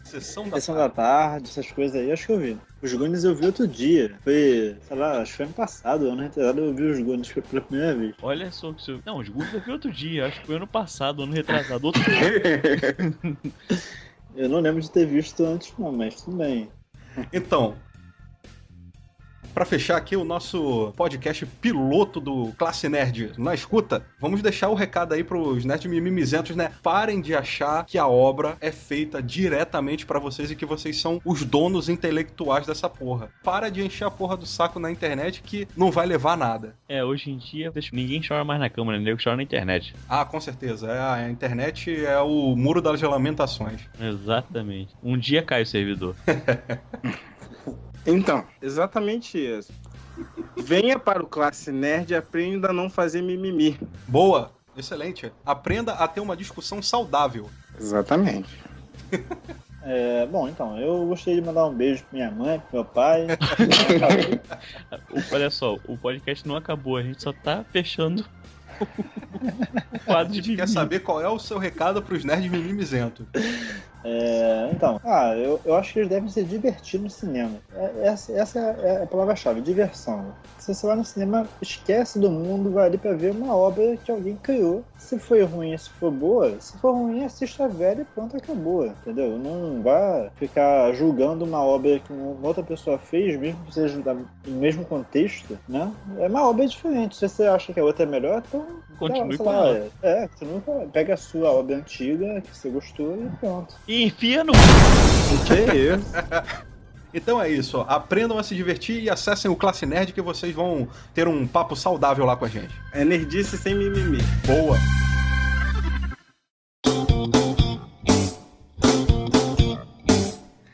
Sessão da tarde, essas coisas aí, acho que eu vi. Os Goonies eu vi outro dia. Foi, sei lá, acho que foi ano passado, ano retrasado, eu vi os Goonies pela primeira vez. Olha só que Não, os Goonies eu vi outro dia, acho que foi ano passado, ano retrasado, outro dia. Eu não lembro de ter visto antes não, mas tudo bem. Então, pra fechar aqui o nosso podcast piloto do Classe Nerd na escuta, vamos deixar o recado aí pros nerds mimimizentos, né? Parem de achar que a obra é feita diretamente pra vocês e que vocês são os donos intelectuais dessa porra. Para de encher a porra do saco na internet que não vai levar a nada. Hoje em dia ninguém chora mais na câmera, ninguém chora na internet. Ah, com certeza. A internet é o muro das lamentações. Exatamente. Um dia cai o servidor. Então, exatamente isso. Venha para o Classe Nerd e aprenda a não fazer mimimi. Boa, excelente. Aprenda a ter uma discussão saudável. Exatamente. Bom, então, eu gostaria de mandar um beijo pra minha mãe, pro meu pai. Olha só, o podcast não acabou, a gente só tá fechando o quadro de mimimi. Quer saber qual é o seu recado pros nerds mimimizentos? Eu acho que eles devem se divertir no cinema. Essa é a palavra-chave, diversão. Se você vai no cinema, esquece do mundo, vai ali pra ver uma obra que alguém criou. Se foi ruim, se for boa, se for ruim, assista a velha e pronto, acabou, entendeu? Não vá ficar julgando uma obra que uma outra pessoa fez, mesmo que seja no mesmo contexto, né? É uma obra diferente. Se você acha que a outra é melhor, então continue com ela. Continue com ela. Pega a sua obra antiga, que você gostou e pronto. E enfia no... Que isso? Então é isso, ó. Aprendam a se divertir e acessem o Classe Nerd que vocês vão ter um papo saudável lá com a gente. É nerdice sem mimimi. Boa!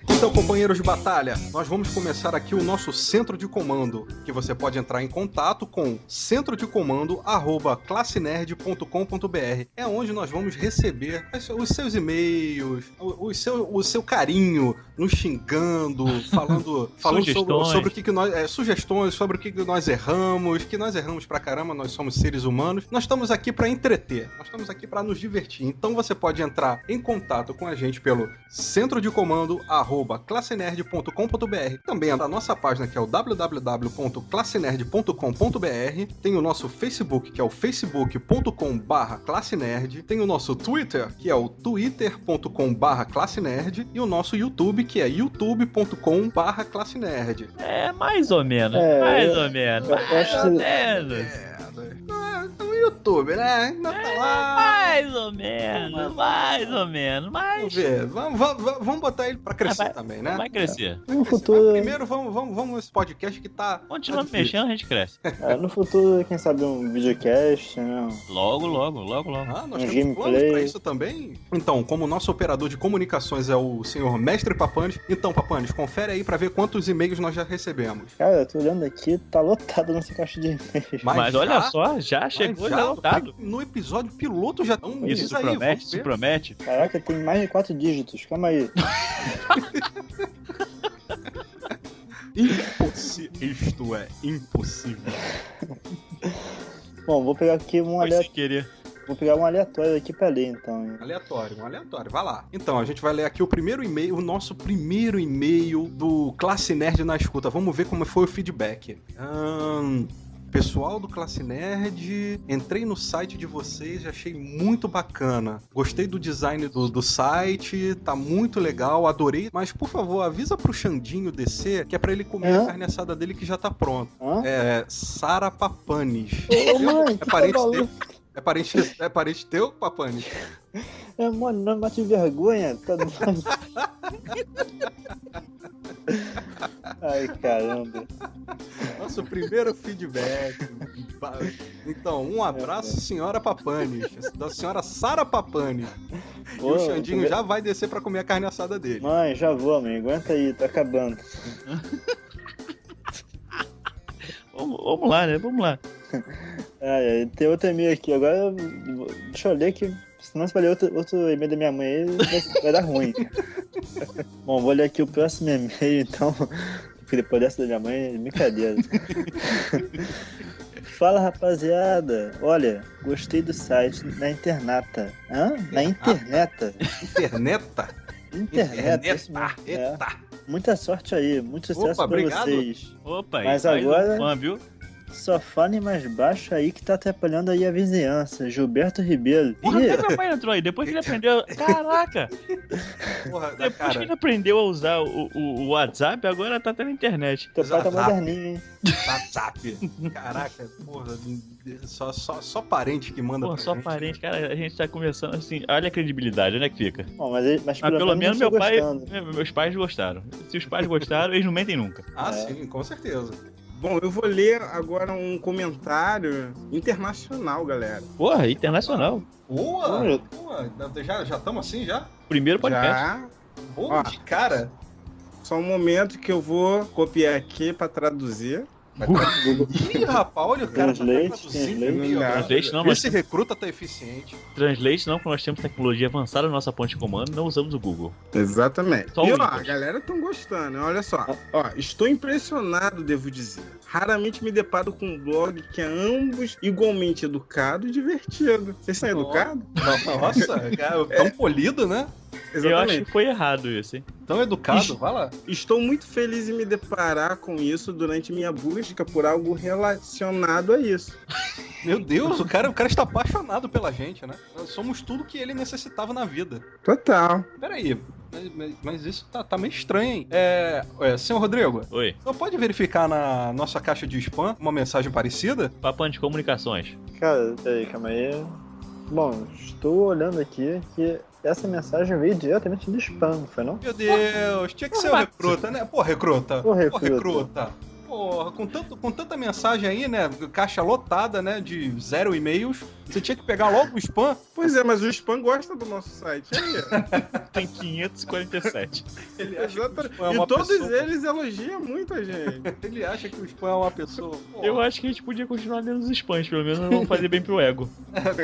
Então, companheiros de batalha, nós vamos começar aqui o nosso centro de comando, que você pode entrar em contato com centrodecomando@classenerd.com.br. É onde nós vamos receber os seus e-mails, o seu carinho, nos xingando, falando sobre o que nós... sugestões sobre o que nós erramos, que nós erramos pra caramba, nós somos seres humanos. Nós estamos aqui pra entreter, nós estamos aqui pra nos divertir. Então você pode entrar em contato com a gente pelo centrodecomando@classenerd.com.br. Também a nossa página, que é o www.classenerd.com.br. Tem o nosso Facebook, que é o facebook.com/classenerd. Tem o nosso Twitter, que é o twitter.com/classenerd. E o nosso YouTube, que é youtube.com/classenerd. Mais ou menos. Mais ou menos. No YouTube, né? Ainda tá lá. Mais ou menos, mas... Vamos ver. Vamos botar ele pra crescer também, né? Vai crescer. No futuro, Primeiro, vamos nesse podcast que tá. Continua difícil. mexendo, a gente cresce. no futuro, quem sabe um videocast, né? Logo. Ah, nós Um temos planos gameplay. pra isso também? Então, como o nosso operador de comunicações é o senhor Mestre Papanes, então, Papanes, confere aí pra ver quantos e-mails nós já recebemos. Cara, eu tô olhando aqui, tá lotado nossa caixa de e-mails. Mas olha só, já chegou, já lotado. No episódio piloto já estão. Isso aí, promete, vamos isso ver. promete. Caraca, tem mais de 4 dígitos, calma aí. Impossível. Isto é impossível. Bom, vou pegar aqui Foi sem querer. Vou pegar um aleatório aqui pra ler, então. Aleatório. Vai lá. Então, a gente vai ler aqui o primeiro e-mail, o nosso primeiro e-mail do Classe Nerd na Escuta. Vamos ver como foi o feedback. Pessoal do Classe Nerd, entrei no site de vocês e achei muito bacana. Gostei do design do site, tá muito legal, adorei. Mas, por favor, avisa pro Xandinho descer, que é pra ele comer a carne assada dele que já tá pronta. É Sara Papanes. Ô, mãe, É que parente tá teu? É parente teu, Papanes? Mano, não bate vergonha. Tá doido. Ai, caramba. Nosso primeiro feedback. Então, um abraço, senhora Papanes. Da senhora Sara Papanes. E o Xandinho já vai descer pra comer a carne assada dele. Mãe, já vou, mãe. Aguenta aí, tá acabando. Vamos lá, né? Vamos lá. Tem outro e-mail aqui. Agora, deixa eu ler que... Senão você vai ler outro e-mail da minha mãe aí, vai dar ruim. Bom, vou ler aqui o próximo e-mail, então. Porque depois dessa da minha mãe, é brincadeira. Fala, rapaziada. Olha, gostei do site na internata. Na interneta? Interneta? Internet. Eita. Muita sorte aí, muito sucesso pra obrigado. vocês. Opa, Mas aí, agora- mais um fã, viu? Só fale mais baixo aí que tá atrapalhando aí a vizinhança. Gilberto Ribeiro. Porra, até meu pai entrou aí. Depois que ele aprendeu. Caraca! Porra, Depois que ele aprendeu a usar o WhatsApp, agora tá tendo internet. Teu pai tá WhatsApp. moderninho, hein? WhatsApp. Caraca, porra. Só parente que manda Pô, pra só gente. parente, cara, a gente tá conversando assim. Olha a credibilidade, onde é que fica? Bom, mas Mas pelo menos eu meu tô pai. gostando. Meus pais gostaram. Se os pais gostaram, eles não mentem nunca. Ah, sim, com certeza. Bom, eu vou ler agora um comentário internacional, galera. Porra, internacional. Boa! Olha. Boa. Já estamos assim já? Primeiro podcast. Já. Boa, Ó. de cara. Só um momento que eu vou copiar aqui pra traduzir. Ih, rapaz, olha o cara tá Translate, traduzindo translate. e-mail agora. Translate não, mas Esse recruta tá eficiente. Translate não, porque nós temos tecnologia avançada na nossa ponte de comando, não usamos o Google. Exatamente. Só o E ó, Windows. a galera tão gostando, olha só. Ó, estou impressionado, devo dizer. Raramente me deparo com um blog que é ambos igualmente educado e divertido. Vocês são educados? Nossa, cara, tão polido, né? Eu acho que foi errado isso, hein? Tão educado, vai lá. Estou muito feliz em me deparar com isso durante minha busca por algo relacionado a isso. Meu Deus, o cara está apaixonado pela gente, né? Nós somos tudo que ele necessitava na vida. Total. Peraí, mas isso tá meio estranho, hein? Senhor Rodrigo, Oi, você pode verificar na nossa caixa de spam uma mensagem parecida? Papan de Comunicações. Cara, peraí, calma aí. Bom, estou olhando aqui que essa mensagem veio diretamente do spam, não foi não? Meu Deus, tinha que ser o recruta, né? Pô, recruta. Ô, recruta. Porra, com tanta mensagem aí, né? Caixa lotada, né? De 0 e-mails. Você tinha que pegar logo o spam. Pois é, mas o spam gosta do nosso site. Aí. Tem 547. Ele acha que o Exatamente. spam é E uma todos pessoa. eles elogiam muito a gente. Ele acha que o spam é uma pessoa. Pô, Eu acho que a gente podia continuar lendo os spams, pelo menos não fazer bem pro ego.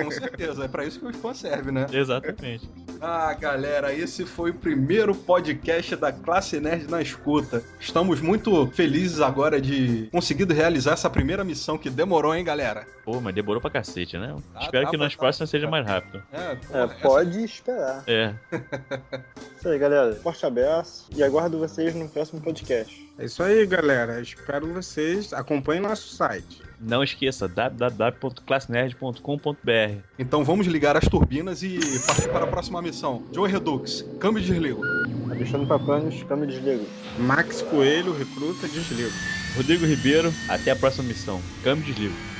com certeza. É pra isso que o spam serve, né? Exatamente. Ah, galera, esse foi o primeiro podcast da Classe Nerd na Escuta. Estamos muito felizes agora de conseguir realizar essa primeira missão que demorou, hein, galera? Pô, mas demorou pra cacete, né? Tá, Espero tá, que nas tá, próximas tá. seja mais rápido. Pode esperar. É. Isso aí, galera. Forte abraço e aguardo vocês no próximo podcast. É isso aí, galera. Espero vocês. Acompanhem nosso site. Não esqueça, www.classenerd.com.br. Então vamos ligar as turbinas e partir para a próxima missão. Joey Redux, câmbio de desligo. Alexandre Papanos, câmbio de desligo. Max Coelho, recruta, desligo. Rodrigo Ribeiro, até a próxima missão. Câmbio de desligo.